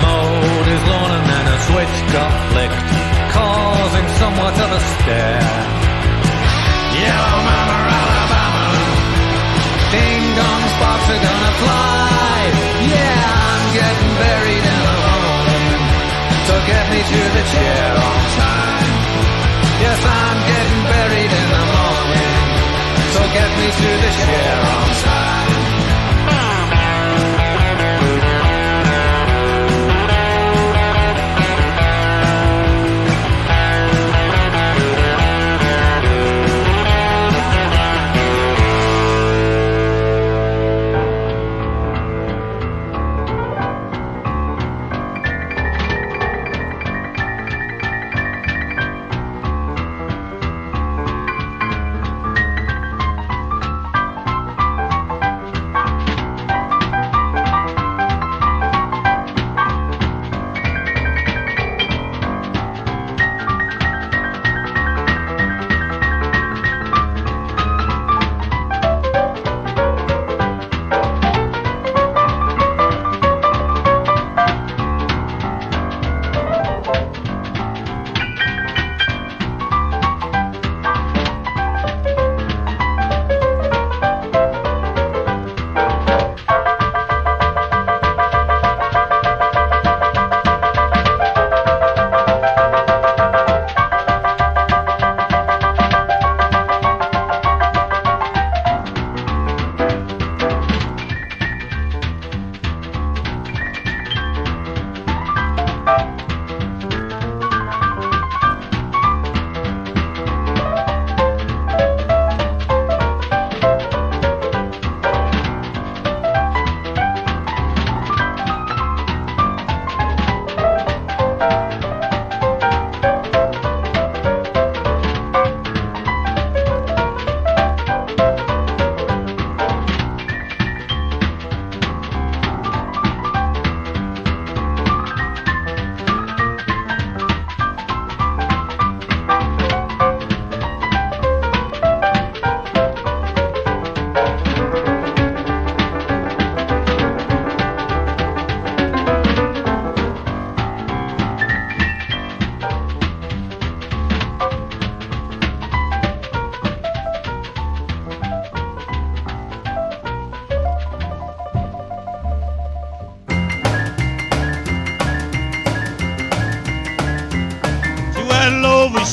Mowed his lawn and then a switch got flicked, causing somewhat of a stare. Yellow mama, Alabama, ding-dong sparks are gonna fly. Yeah, I'm getting buried in the morning, so get me to the chair on time. Yes, I'm getting buried in the morning, so get me to the chair on time.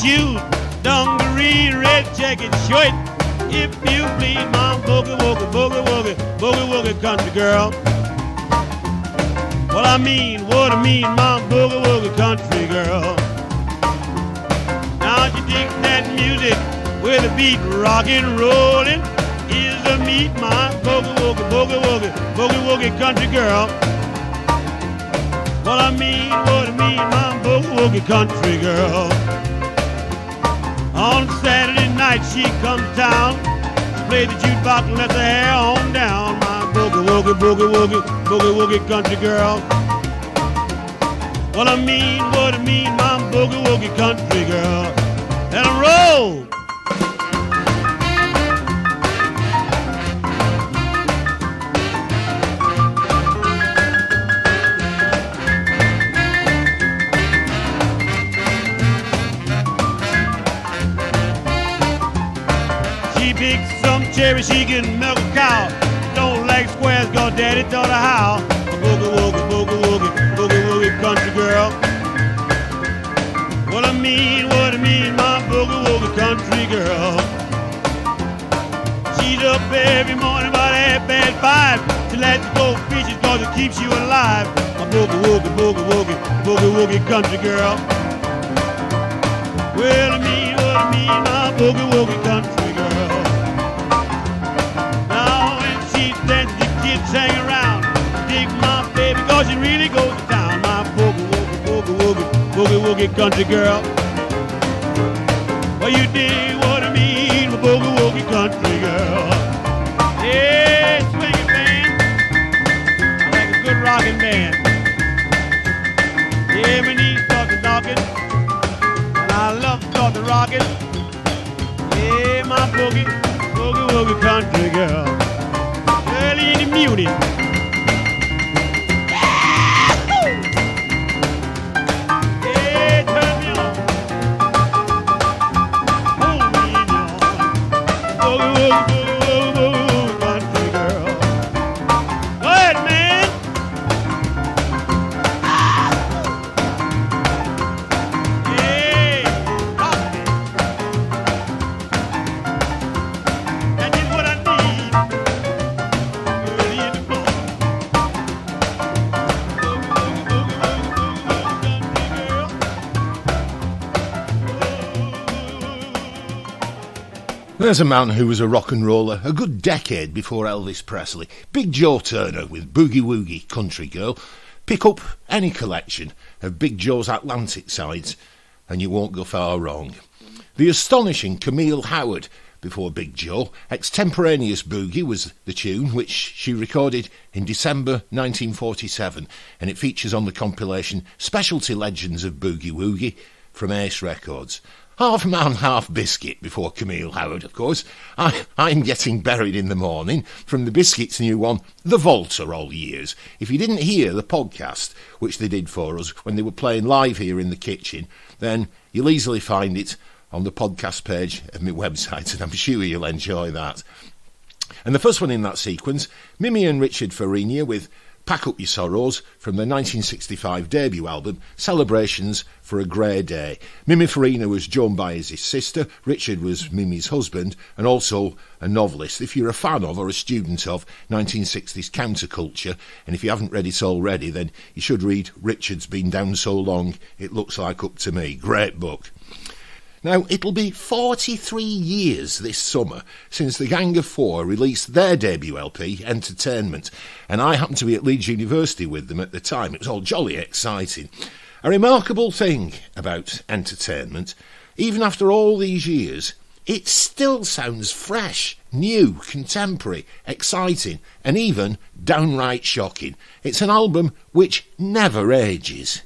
Shoes, dungaree, red jacket, shirt. If you please, my boogie woogie, boogie woogie, boogie woogie country girl. What I mean, my boogie woogie country girl. Now you dig that music with a beat rockin' rollin'. Is the meat, my boogie woogie, boogie woogie, boogie woogie country girl. What I mean, my boogie woogie country girl. On Saturday night she comes down, she played the jukebox and lets her hair on down. My boogie woogie, boogie woogie, boogie woogie country girl. What I mean, my boogie woogie country girl. Let 'em roll. Cherry, she can milk a cow. Don't like squares, cause daddy taught her how. A boogie woogie, boogie woogie, boogie woogie country girl. What I mean, my boogie woogie country girl. She's up every morning about 5:30. She likes to go fishing cause it keeps you alive. A boogie woogie, boogie woogie, boogie woogie country girl. Well, I mean, my boogie woogie country girl. Hang around, dig my baby. woogie country girl. Well, you dig what I mean, my boogie woogie country girl. Yeah, swinging band. I like a good rocking band. Yeah, my knees start to knocking, and I love to start to rocking. Yeah, my boogie woogie country girl. Early in the morning. There's a man who was a rock and roller a good decade before Elvis Presley, Big Joe Turner with Boogie Woogie Country Girl. Pick up any collection of Big Joe's Atlantic sides and you won't go far wrong. The astonishing Camille Howard before Big Joe, Extemporaneous Boogie was the tune which she recorded in December 1947, and it features on the compilation Specialty Legends of Boogie Woogie from Ace Records. Half man, half biscuit before Camille Howard, of course. I'm getting buried in the morning from the Biscuits' new one, The Volta, all years. If you didn't hear the podcast, which they did for us when they were playing live here in the kitchen, then you'll easily find it on the podcast page of my website, and I'm sure you'll enjoy that. And the first one in that sequence, Mimi and Richard Farina with Pack Up Your Sorrows from the 1965 debut album Celebrations for a Grey Day. Mimi Farina was Joan Baez's sister, Richard was Mimi's husband, and also a novelist. If you're a fan of or a student of 1960s counterculture, and if you haven't read it already, then you should read Richard's Been Down So Long It Looks Like Up to Me. Great book. Now, it'll be 43 years this summer since the Gang of Four released their debut LP, Entertainment, and I happened to be at Leeds University with them at the time. It was all jolly exciting. A remarkable thing about Entertainment, even after all these years, it still sounds fresh, new, contemporary, exciting, and even downright shocking. It's an album which never ages.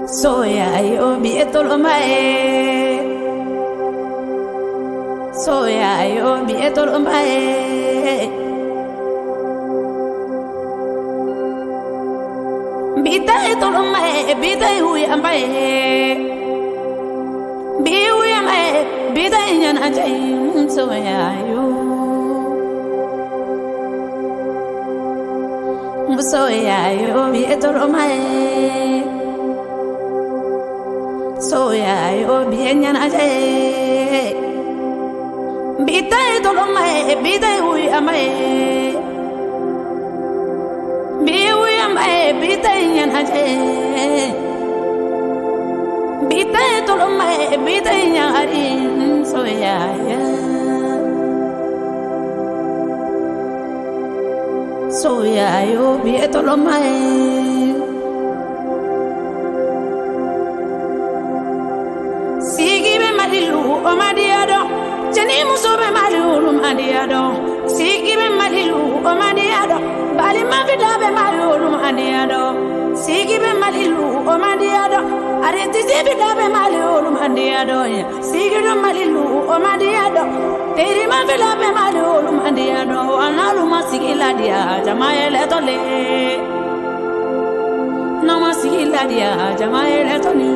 Soya yo bietolo mae. Soya yo bietolo mae. Bita etolo mae, bita huya mae. Bi huya mae, bita nyana jai. Soya yo. Soya yo bietolo mae. Soya yo bien aje bita tolo mae bita ui amae bi ui amae bita nyan aje bita tolo mae bita nyan ari soya ya soya yo bi tolo mae o madiado jeni muso be maliulu madiado sigi be malilu o madiado bali mafida be maliulu madiado sigi be malilu o madiado areti sibida be maliulu madiado sigi do malilu o madiado teri mafida be maliulu madiado analu masigila dia jamaele tole no masigila dia jamaele tole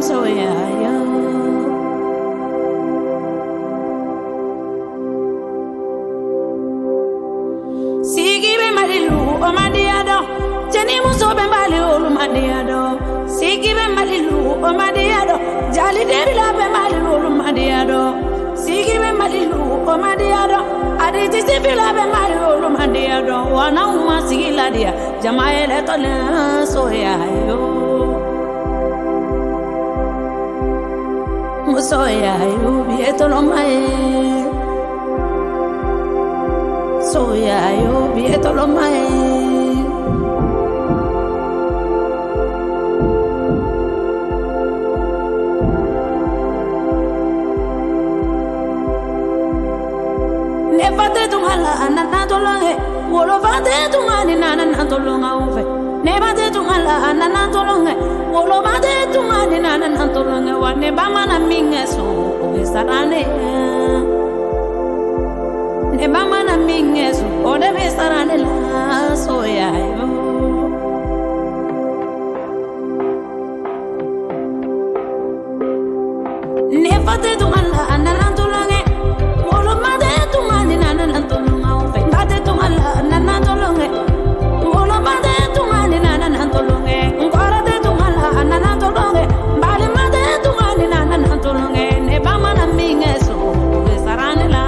soya ya o madiado jeni muso be maliulu madiado sigi be malilu o madiado jali debila be maliulu madiado sigi be malilu o madiado aditi sibila be maliulu madiado wana uma sigila dia jamaele tole soya yo musoya yo bietolo mae soya yo bietolo mae ne fate tungala anana tolonge wolo fate tungani nana tolonga ufe ne fate tungala anana tolonge wolo fate tungani nana tolonge wane bamana mingeso obesarane ne mama na mingezu ode besarane la soya yo ne fate tungala anana tolonge wolo mate tungani nana tolonga ufe mate tungala anana tolonge wolo mate tungani nana tolonge ngora te tungala anana tolonge bali mate tungani nana tolonge ne mama na mingezu besarane la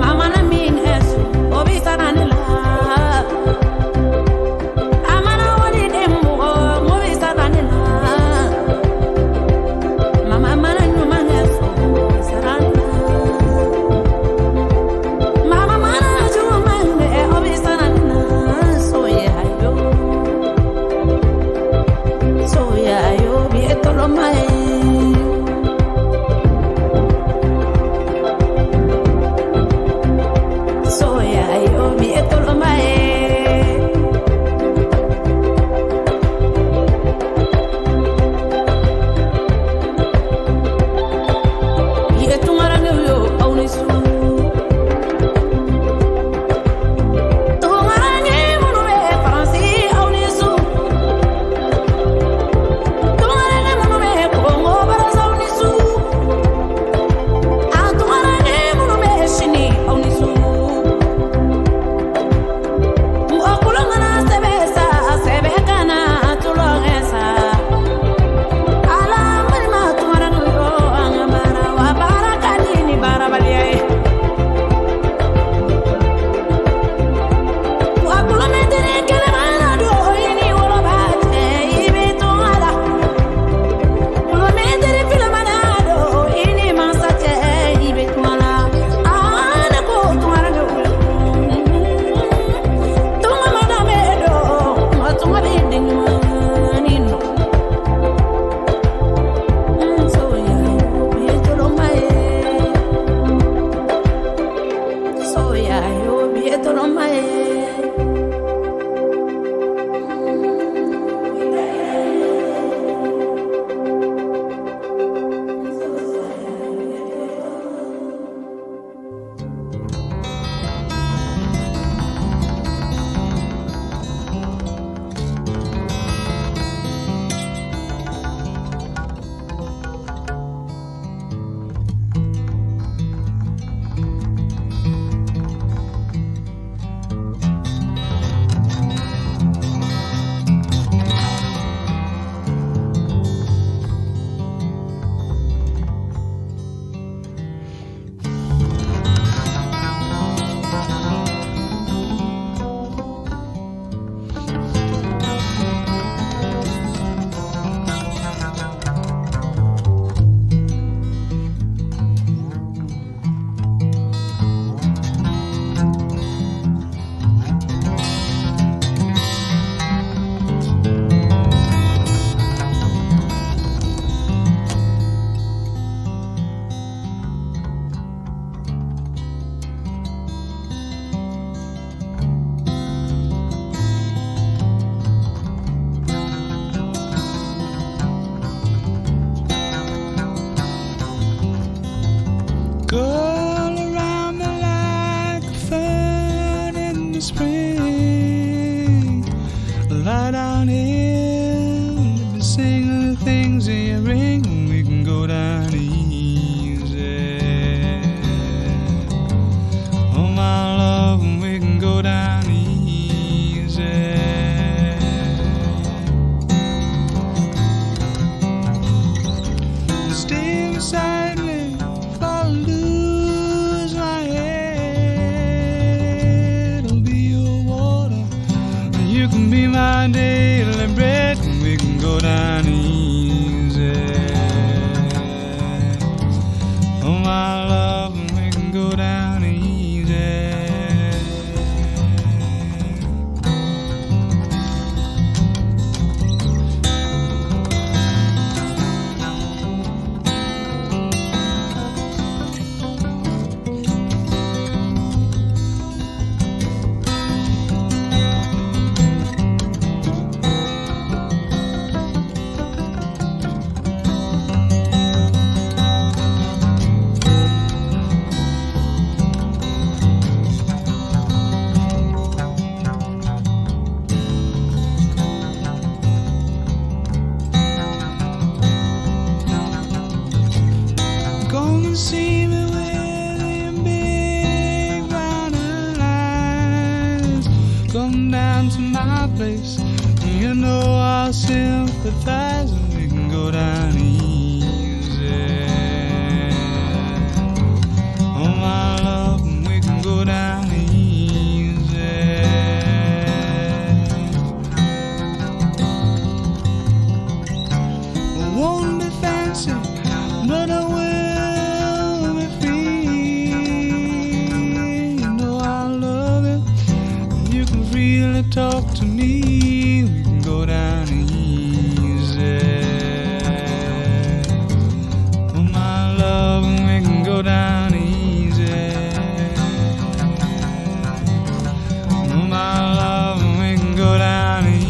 mama na mingezu obisarane la amana wadi demu obisarane la mama mana nyuma ngezu obisarane la mama mana nyuma nge obisarane la soya yo bietolo mae soya yo bietolo mae ye tungarane yo aunisu tungarane munu be fransi aunisu tungarane munu be the things in your ring, and we can go down easy. Oh, my love, and we can go down easy. Stay beside me if I lose my head. I'll be your water, and you can be my daily bread, and we can go down easy. Oh, my love, and we can go down easy. Come and see me with them big brown eyes. Come down to my place, and you know I'll sympathize, and we can go down easy. Oh, my love, and we can go down easy. I won't be fancy, but I will be free. You know I love you, and you can freely talk to me. We can go down easy. Oh, my love, and we can go down easy. Oh, my love, and we can go down easy.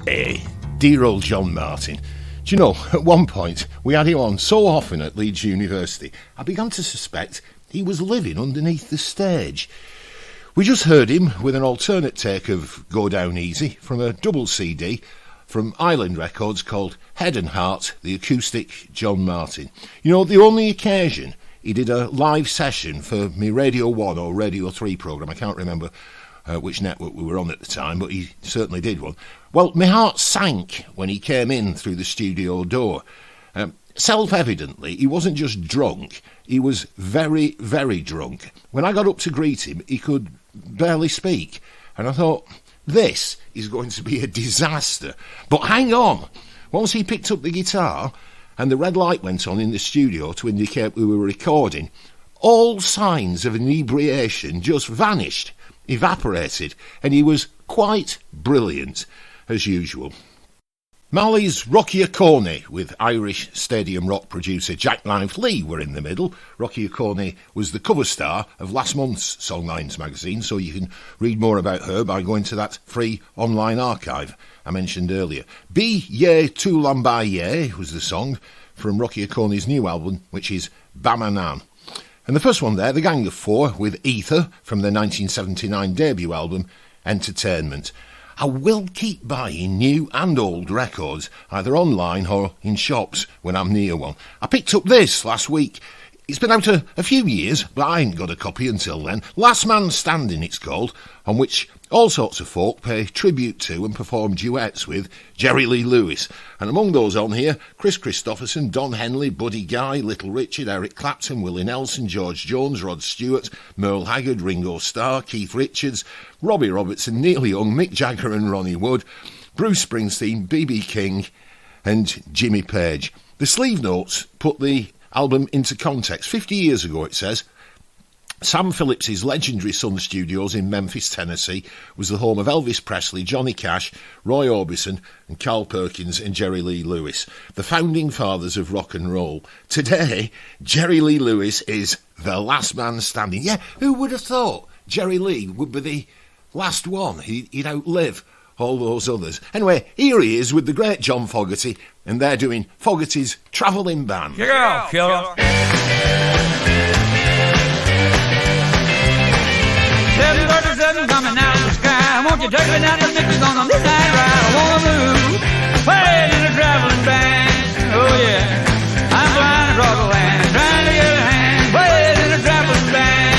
Hey, dear old John Martin. Do you know, at one point, we had him on so often at Leeds University, I began to suspect he was living underneath the stage. We just heard him with an alternate take of Go Down Easy from a double CD from Island Records called Head and Heart, the acoustic John Martin. You know, the only occasion he did a live session for me Radio 1 or Radio 3 programme, I can't remember which network we were on at the time, but he certainly did one. Well, my heart sank when he came in through the studio door. Self-evidently, he wasn't just drunk, he was very, very drunk. When I got up to greet him, he could barely speak, and I thought, this is going to be a disaster. But hang on! Once he picked up the guitar, and the red light went on in the studio to indicate we were recording, all signs of inebriation just vanished, evaporated, and he was quite brilliant, as usual. Marley's Rocky Oconee with Irish stadium rock producer Jack Knife Lee were in the middle. Rocky Oconee was the cover star of last month's Songlines magazine, so you can read more about her by going to that free online archive I mentioned earlier. Be Ye Tu Lambaye was the song from Rocky Oconee's new album, which is Bamanan. And the first one there, The Gang of Four, with Ether from their 1979 debut album, Entertainment. I will keep buying new and old records, either online or in shops when I'm near one. I picked up this last week. It's been out a few years, but I ain't got a copy until then. Last Man Standing, it's called, on which all sorts of folk pay tribute to and perform duets with Jerry Lee Lewis. And among those on here, Chris Christopherson, Don Henley, Buddy Guy, Little Richard, Eric Clapton, Willie Nelson, George Jones, Rod Stewart, Merle Haggard, Ringo Starr, Keith Richards, Robbie Robertson, Neil Young, Mick Jagger and Ronnie Wood, Bruce Springsteen, B.B. King and Jimmy Page. The sleeve notes put the album into context. 50 years ago, it says, Sam Phillips's legendary Sun Studios in Memphis, Tennessee, was the home of Elvis Presley, Johnny Cash, Roy Orbison and Carl Perkins and Jerry Lee Lewis, the founding fathers of rock and roll. Today, Jerry Lee Lewis is the last man standing. Yeah, who would have thought Jerry Lee would be the last one? He'd outlive all those others. Anyway, here he is with the great John Fogerty, and they're doing Fogerty's Travelling Band. Check it out, killer. 737 coming out of the sky. Won't you take me down to Memphis on a midnight ride? I wanna move, playing in a traveling band. Oh yeah, I'm flying across the land, trying to get a hand, playing in a traveling band.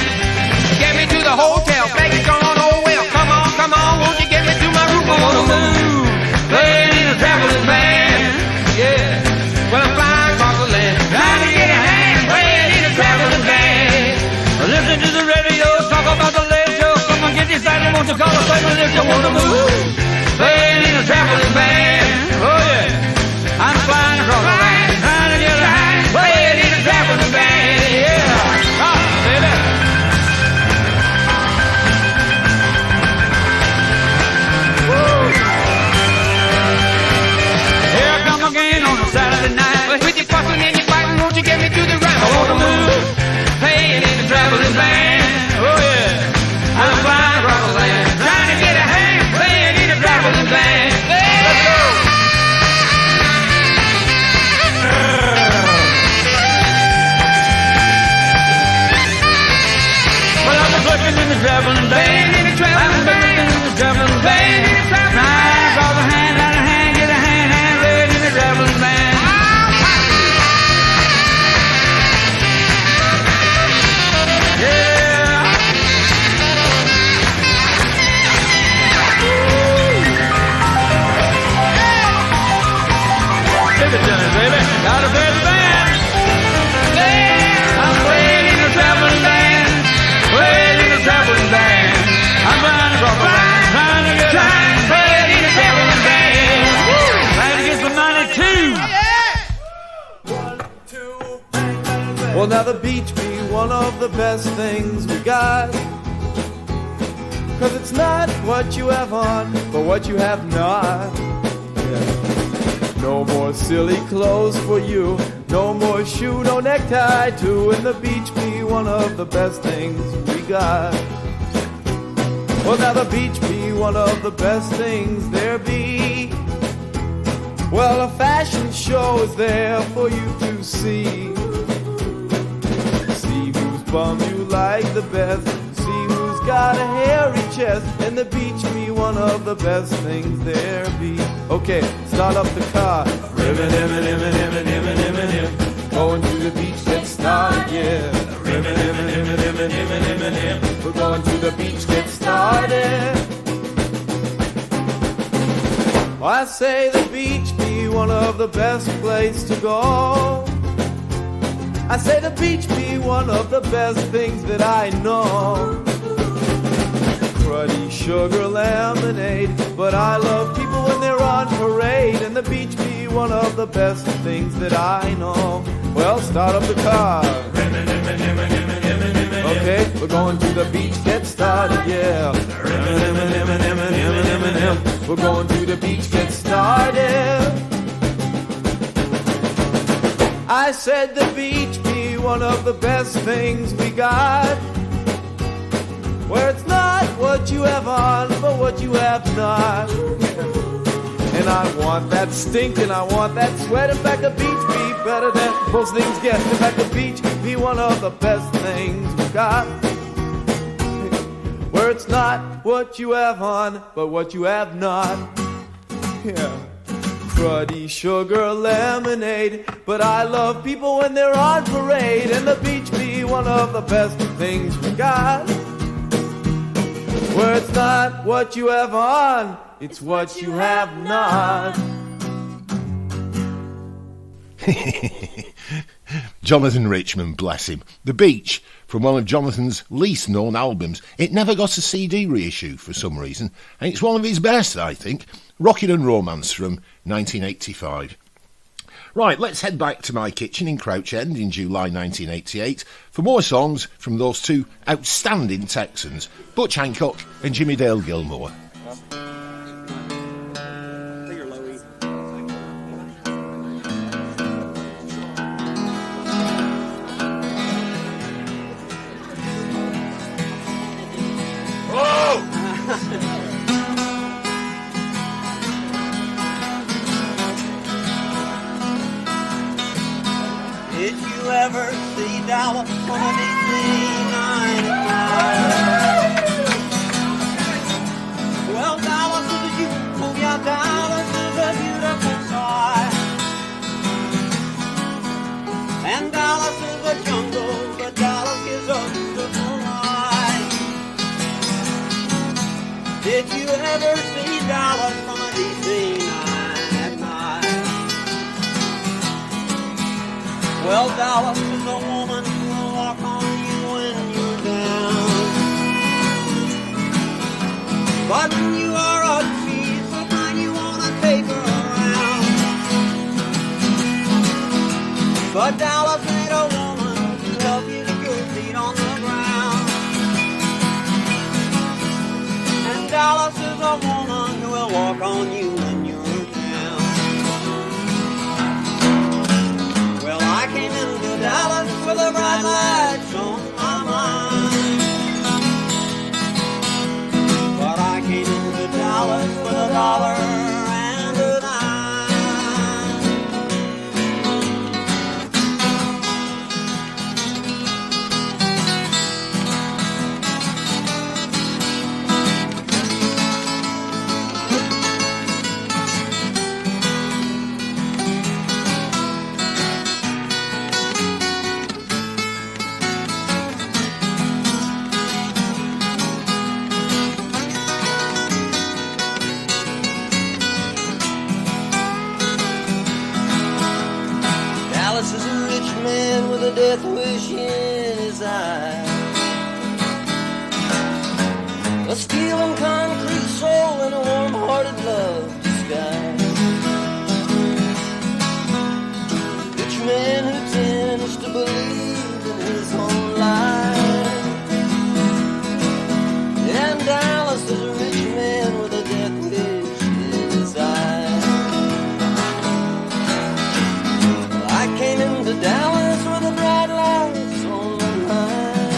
Get me to the hotel, make it gone, oh well. Come on, won't you get me to my room? I wanna move, playing in a traveling band. Yeah, well I'm flying across the land, trying to get a hand, playing in a traveling band. Listen to the radio, talk about the get decided, won't you call a family if you want to move? Playing in a traveling band. Oh yeah, I'm flying across the land, trying to get a hand. Playing in a traveling band. Yeah, oh baby. Woo. Here I come again on a Saturday night. With your fussing and your fighting, won't you get me to the right? I want to move. Playing in a traveling band. Oh yeah. I'm flying across the land, trying to get a hand, playing in a traveling band. Let's go! Well, I'm looking in the traveling band, I'm looking in the traveling band, trying across the hand, let a hand, get a hand, playing in the traveling band. Yeah. Baby, gotta play the band. I'm playing in a traveling band, playing in a traveling band. I'm flying across the land, trying to get a hand, playing in a traveling band. Trying to get some money too. Well, now the beach be one of the best things we got. 'Cause it's not what you have on, but what you have not. No more silly clothes for you, no more shoe, no necktie too, and the beach be one of the best things we got. Well, now the beach be one of the best things there be. Well, a fashion show is there for you to see. See whose bum you like the best, see who's got a hairy chest, and the beach be one of the best things there be. Okay, start up the car. Ribbon, ribbon, ribbon, ribbon, ribbon, ribbon, ribbon. Going to the beach, get started, yeah. Ribbon, ribbon, ribbon, ribbon, ribbon, ribbon, ribbon. We're going to the beach, get started. I say the beach be one of the best places to go. I say the beach be one of the best things that I know. Cruddy sugar lemonade, but I love people when they're on parade, and the beach be one of the best things that I know. Well, start up the car. Okay, we're going to the beach, get started, yeah. We're going to the beach, get started. I said the beach be one of the best things we got, where it's not what you have on, but what you have not. And I want that stinking, I want that sweat. In fact, the beach be better than most things get. In fact, the beach be one of the best things we've got. Where it's not what you have on, but what you have not. Yeah. Cruddy sugar lemonade, but I love people when they're on parade. And the beach be one of the best things we got. Where it's not what you have on, it's what you have not. Jonathan Richman, bless him. The Beach, from one of Jonathan's least known albums. It never got a CD reissue for some reason, and it's one of his best, I think. Rockin' and Romance from 1985. Right, let's head back to my kitchen in Crouch End in July 1988 for more songs from those two outstanding Texans, Butch Hancock and Jimmy Dale Gilmore. Did you ever see Dallas on a DC 95? Well, Dallas is a beautiful, yeah, Dallas is a beautiful sight. And Dallas is a jungle, but Dallas is a beautiful light. Did you ever see Dallas from a DC 9? Well, Dallas is a woman who will walk on you when you're down. But when you are up, she's so fine you want to take her around. But Dallas ain't a woman to help you get your feet on the ground. And Dallas is a woman who will walk on you when you're down. Well, I came into Dallas with the bright lights on my mind. But I came into Dallas with $1 and a dime. Dallas is a rich man with a death wish in his eye. A steel and concrete soul and a warm-hearted love disguise. Rich man who tends to believe in his own life. And Dallas is a rich man with a death wish in his eye. I came into Dallas with the bright lights on my mind.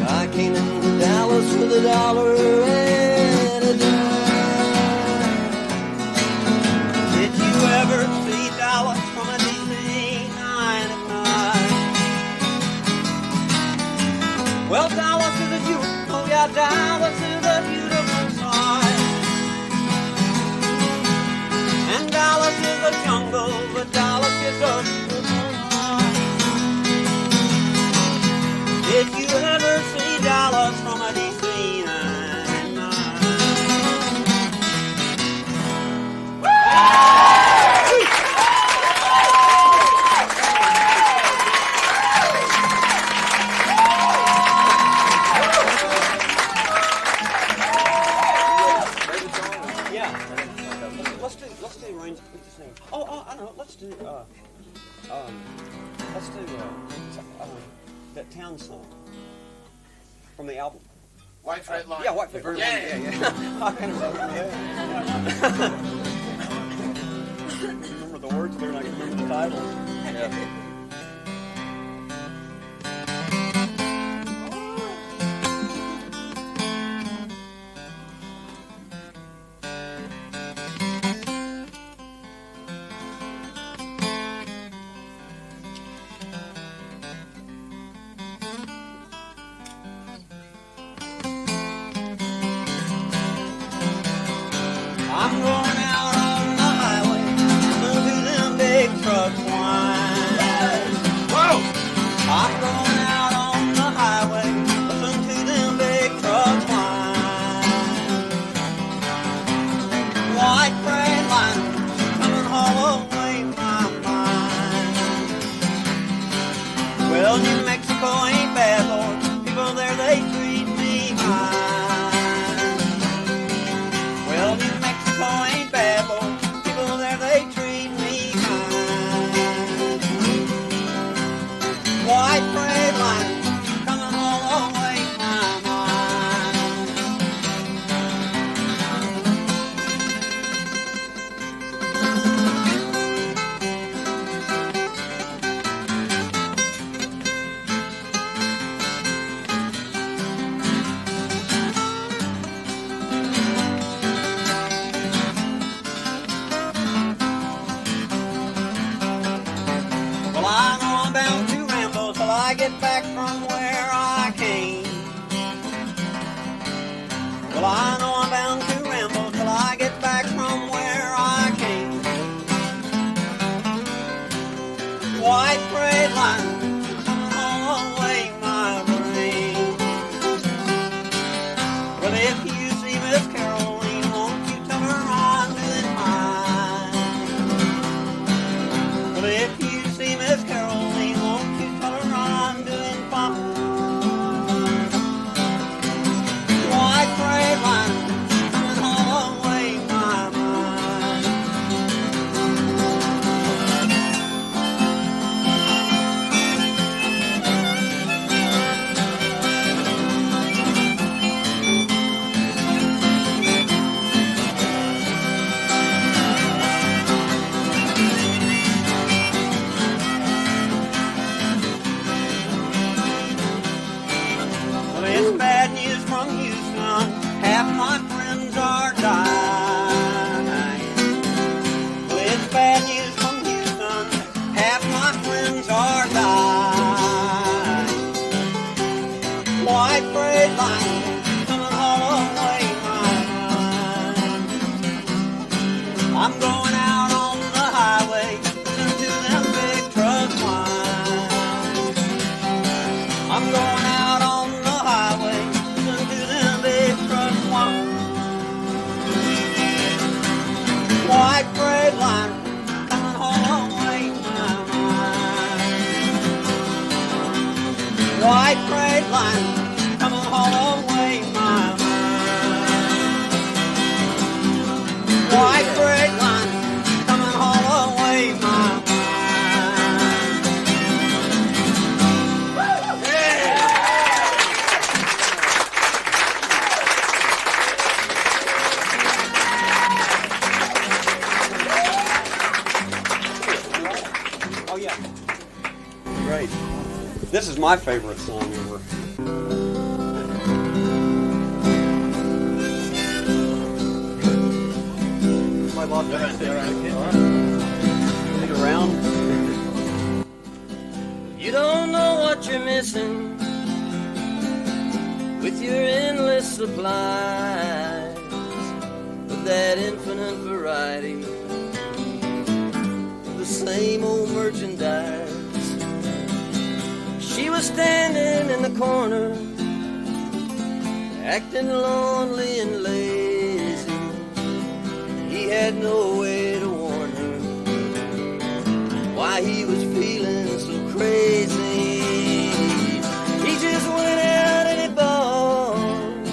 I came into Dallas with $1 and a dime. Did you ever see Dallas from a DC 9? Well, Dallas is a beautiful, yeah, Dallas is a beautiful sight. And Dallas is a jungle, but Dallas is a beautiful light. Did you ever see Dallas from a DC 9? Yeah. Let's do range. Oh, I know. Let's do that town song from the album. White Red Line. Yeah, White Red Line. Yeah. I kind of remember the words there, and I can remember the title. Yeah. Well, New Mexico ain't bad, Lord. People there, they treat me fine. Well, New Mexico ain't bad, Lord. People there, they treat me fine. White parade line coming all the way my mind. Well, I know I'm bound to ramble till I get back from where I came. Well, I know I'm bound to ramble till I get back from where I came. White parade line all away my brain. Well, if you see Miss Caroline, won't you tell her I'm doing fine? Well, if you see Miss Caroline, won't you tell her I'm doing fine? White parade line coming all away my mind. Well, it's bad news from Houston. Half my friends are dying. Well, it's bad news from Houston. Half my friends are dying. White parade line coming all away my mind. I'm going out on the highway, listening to them big trucks whine. I'm going out on the highway, listening to them big trucks whine. White parade line coming all away my mind. White parade line coming all away my mind. White parade line coming all away my mind. Oh yeah, great. This is my favorite song ever. My love back there. Look around. You don't know what you're missing with your endless supplies of that infinite variety of the same old merchandise. She was standing in the corner, acting lonely and lazy. He had no way to warn her why he was feeling so crazy. He just went out and he bought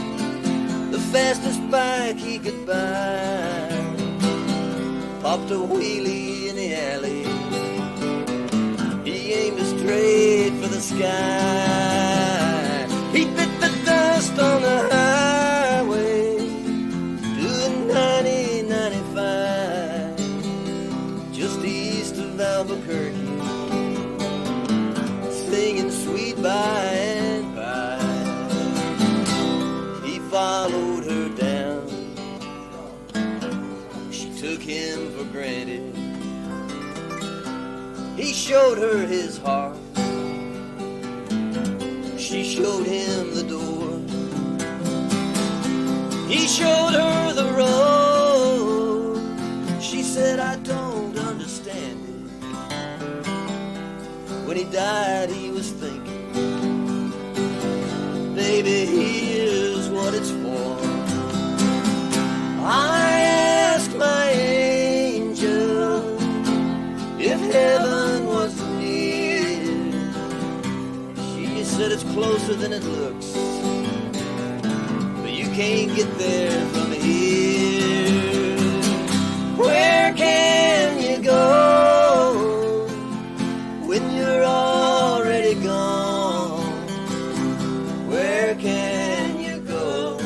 the fastest bike he could buy, popped a wheelie in the alley. He aimed straight for the sky. He bit the dust on the highway, doing 90, 95, just east of Albuquerque, singing sweet by and by. He followed her down. She took him for granted. He showed her his heart. She showed him the door. He showed her the road. She said, I don't understand it. When he died, he was thinking, baby, here's what it's for. I asked my angel if heaven was near. said it's closer than it looks, but you can't get there from here. Where can you go when you're already gone? Where can you go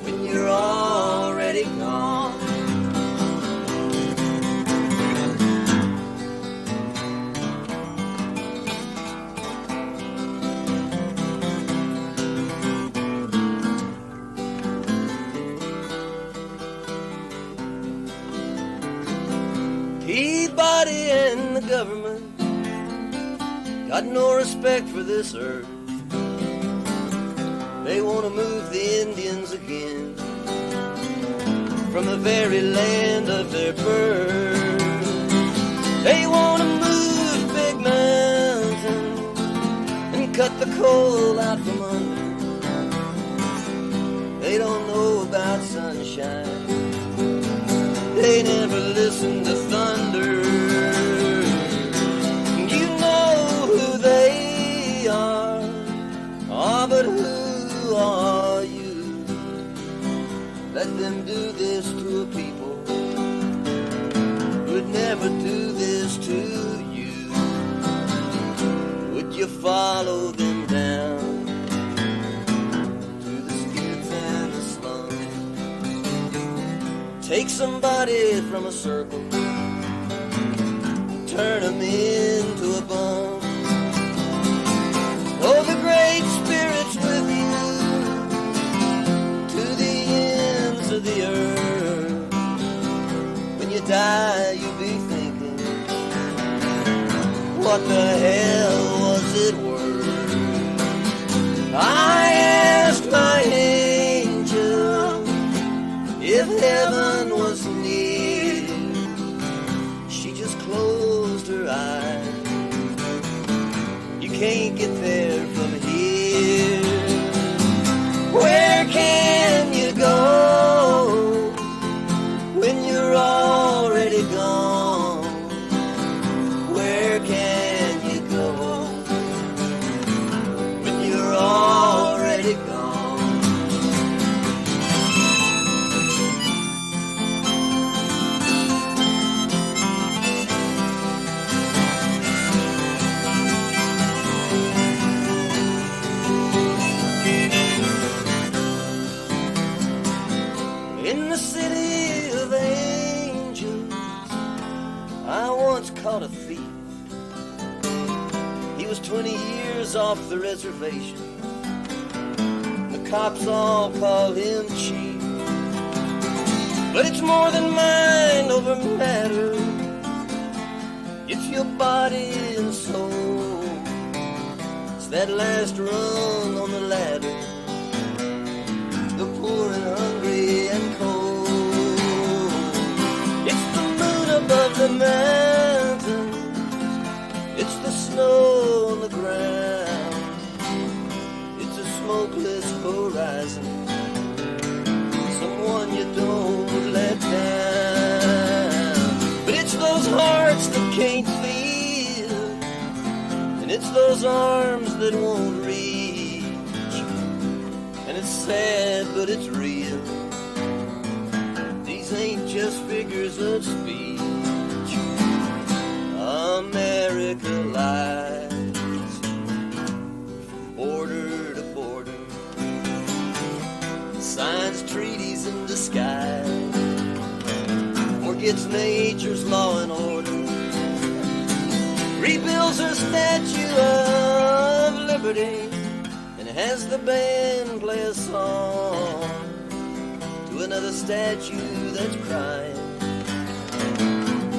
when you're already gone? Peabody and the government got no respect for this earth. They want to move the Indians again from the very land of their birth. They want to move big mountains and cut the coal out from under. They don't know about sunshine. They never listen to thunder. You know who they are. Oh, but who are you? Let them do this to a people who'd never do this to you. Would you follow them down to the skids and the slums? Take somebody from a circle, turn them into a bum. Oh, the great spirit's with you to the ends of the earth. When you die, you'll be thinking, what the hell was it worth? I asked my angel if heaven was near. She just closed her eyes. You can't get there from here. Where can you go when you're already gone? Where can you go when you're already gone? In the city of angels, I once caught a thief. He was 20 years off the reservation. The cops all call him chief. But it's more than mind over matter. It's your body and soul. It's that last rung on the ladder. The poor and hungry and cold. It's the moon above the mountains. It's the snow on the ground. It's a smokeless horizon. Someone you don't let down. But it's those hearts that can't feel. And it's those arms that won't reach. And it's sad, but it's real. These ain't just figures of speech. America lies from border to border. Signs treaties in disguise. Forgets nature's law and order. Rebuilds her Statue of Liberty. As the band play a song to another statue that's crying,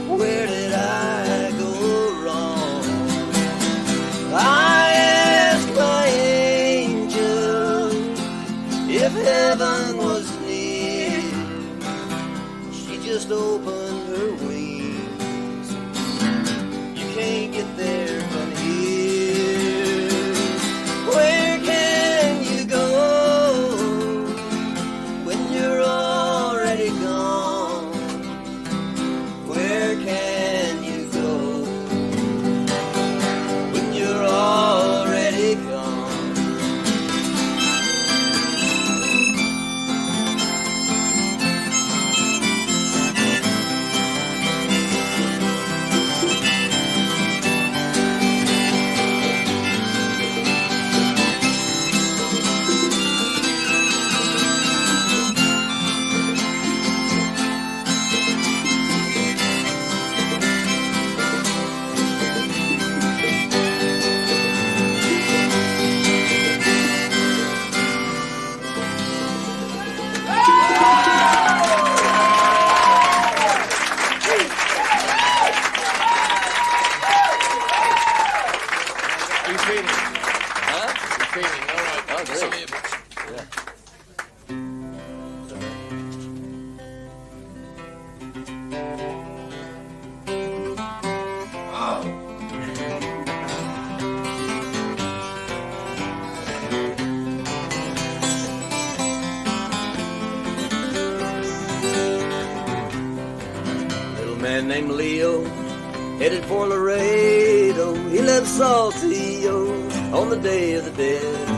where did I go wrong? I asked my angel if heaven was near. She just opened her wings. You can't get there from here. Where can you go when you're already gone? Where can you go You feeling? Huh? You feeling? All right. Oh, great. Some of it. Yeah. Little man named Leo headed for Laredo. He left Saltillo on the Day of the Dead,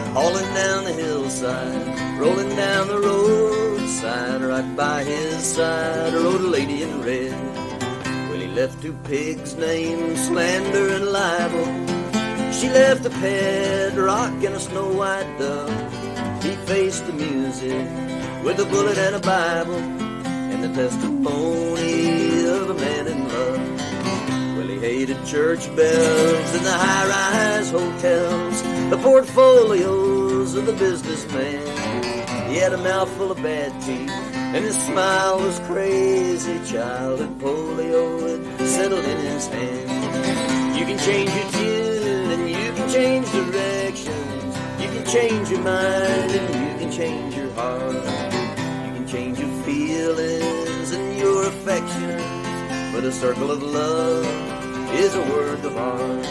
hauling down the hillside, rolling down the roadside. Right by his side rode a lady in red. Well, he left two pigs named Slander and Libel. She left a pet rock and a snow white dove. He faced the music with a bullet and a Bible, and the testimony of a man in love. Well, he hated church bells and the high-rise hotels, the portfolios of the businessman. He had a mouthful of bad teeth, and his smile was crazy. Childhood polio had settled in his hand. You can change your tune and you can change directions. You can change your mind and you can change your heart. You can change your feelings and your affections, but a circle of love is a work of art.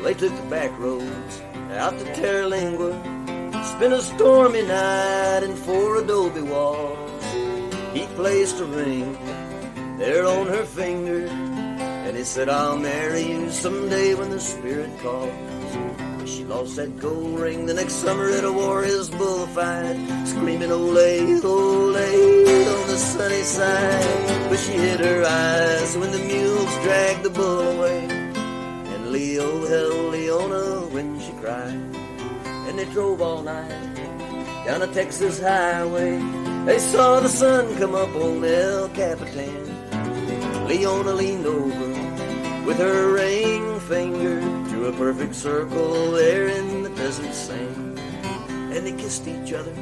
They took the back roads out to Terlingua, spent a stormy night in 4 adobe walls. He placed a ring there on her finger, and he said, I'll marry you someday when the spirit calls. She lost that gold ring the next summer at a Warriors bullfight, screaming ole, ole on the sunny side. But she hid her eyes when the mules dragged the bull away, and Leo held Leona when she cried. And they drove all night down a Texas highway. They saw the sun come up on El Capitan. Leona leaned over with her ring finger, drew a perfect circle there in the desert sand. And they kissed each other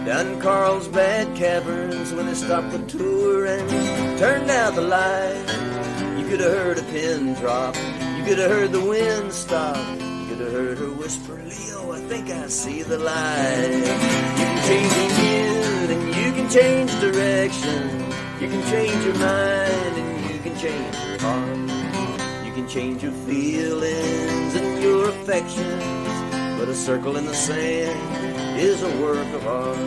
down in Carlsbad Caverns when they stopped the tour and turned out the light. You could have heard a pin drop, you could have heard the wind stop, you could have heard her whisper, Leo, I think I see the light. You can change your tune and you can change direction. You can change your mind and you can change your heart. You can change your feelings and your affections, but a circle in the sand is a work of art.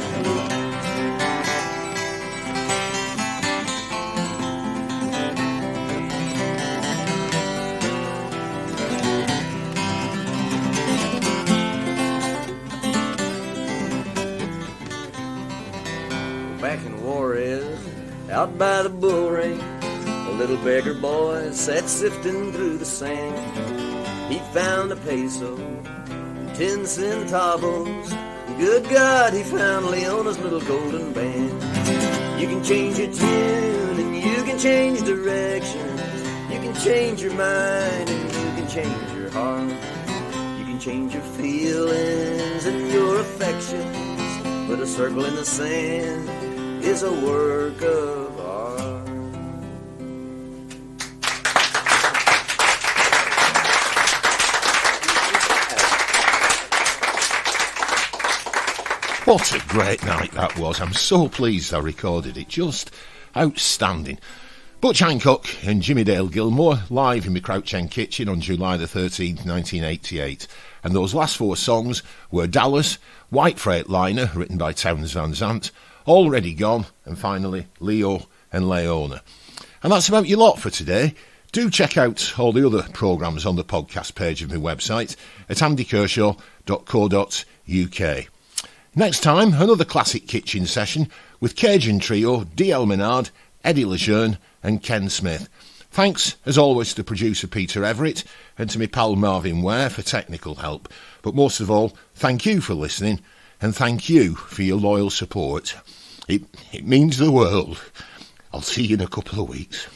Back in Juarez, out by the bull ring, a little beggar boy sat sifting through the sand. He found a peso, 10 centavos. Good God, he found Leona's little golden band. You can change your tune and you can change directions. You can change your mind and you can change your heart. You can change your feelings and your affections, but a circle in the sand is a work of art. What a great night that was. I'm so pleased I recorded it. Just outstanding. Butch Hancock and Jimmy Dale Gilmore live in my Crouch End kitchen on July the 13th, 1988. And those last 4 songs were Dallas, White Freightliner, written by Townes Van Zandt, Already Gone, and finally Leo and Leona. And that's about your lot for today. Do check out all the other programmes on the podcast page of my website at andykershaw.co.uk. Next time, another classic kitchen session with Cajun Trio, D.L. Menard, Eddie Lejeune and Ken Smith. Thanks, as always, to producer Peter Everett and to my pal Marvin Ware for technical help. But most of all, thank you for listening and thank you for your loyal support. It means the world. I'll see you in a couple of weeks.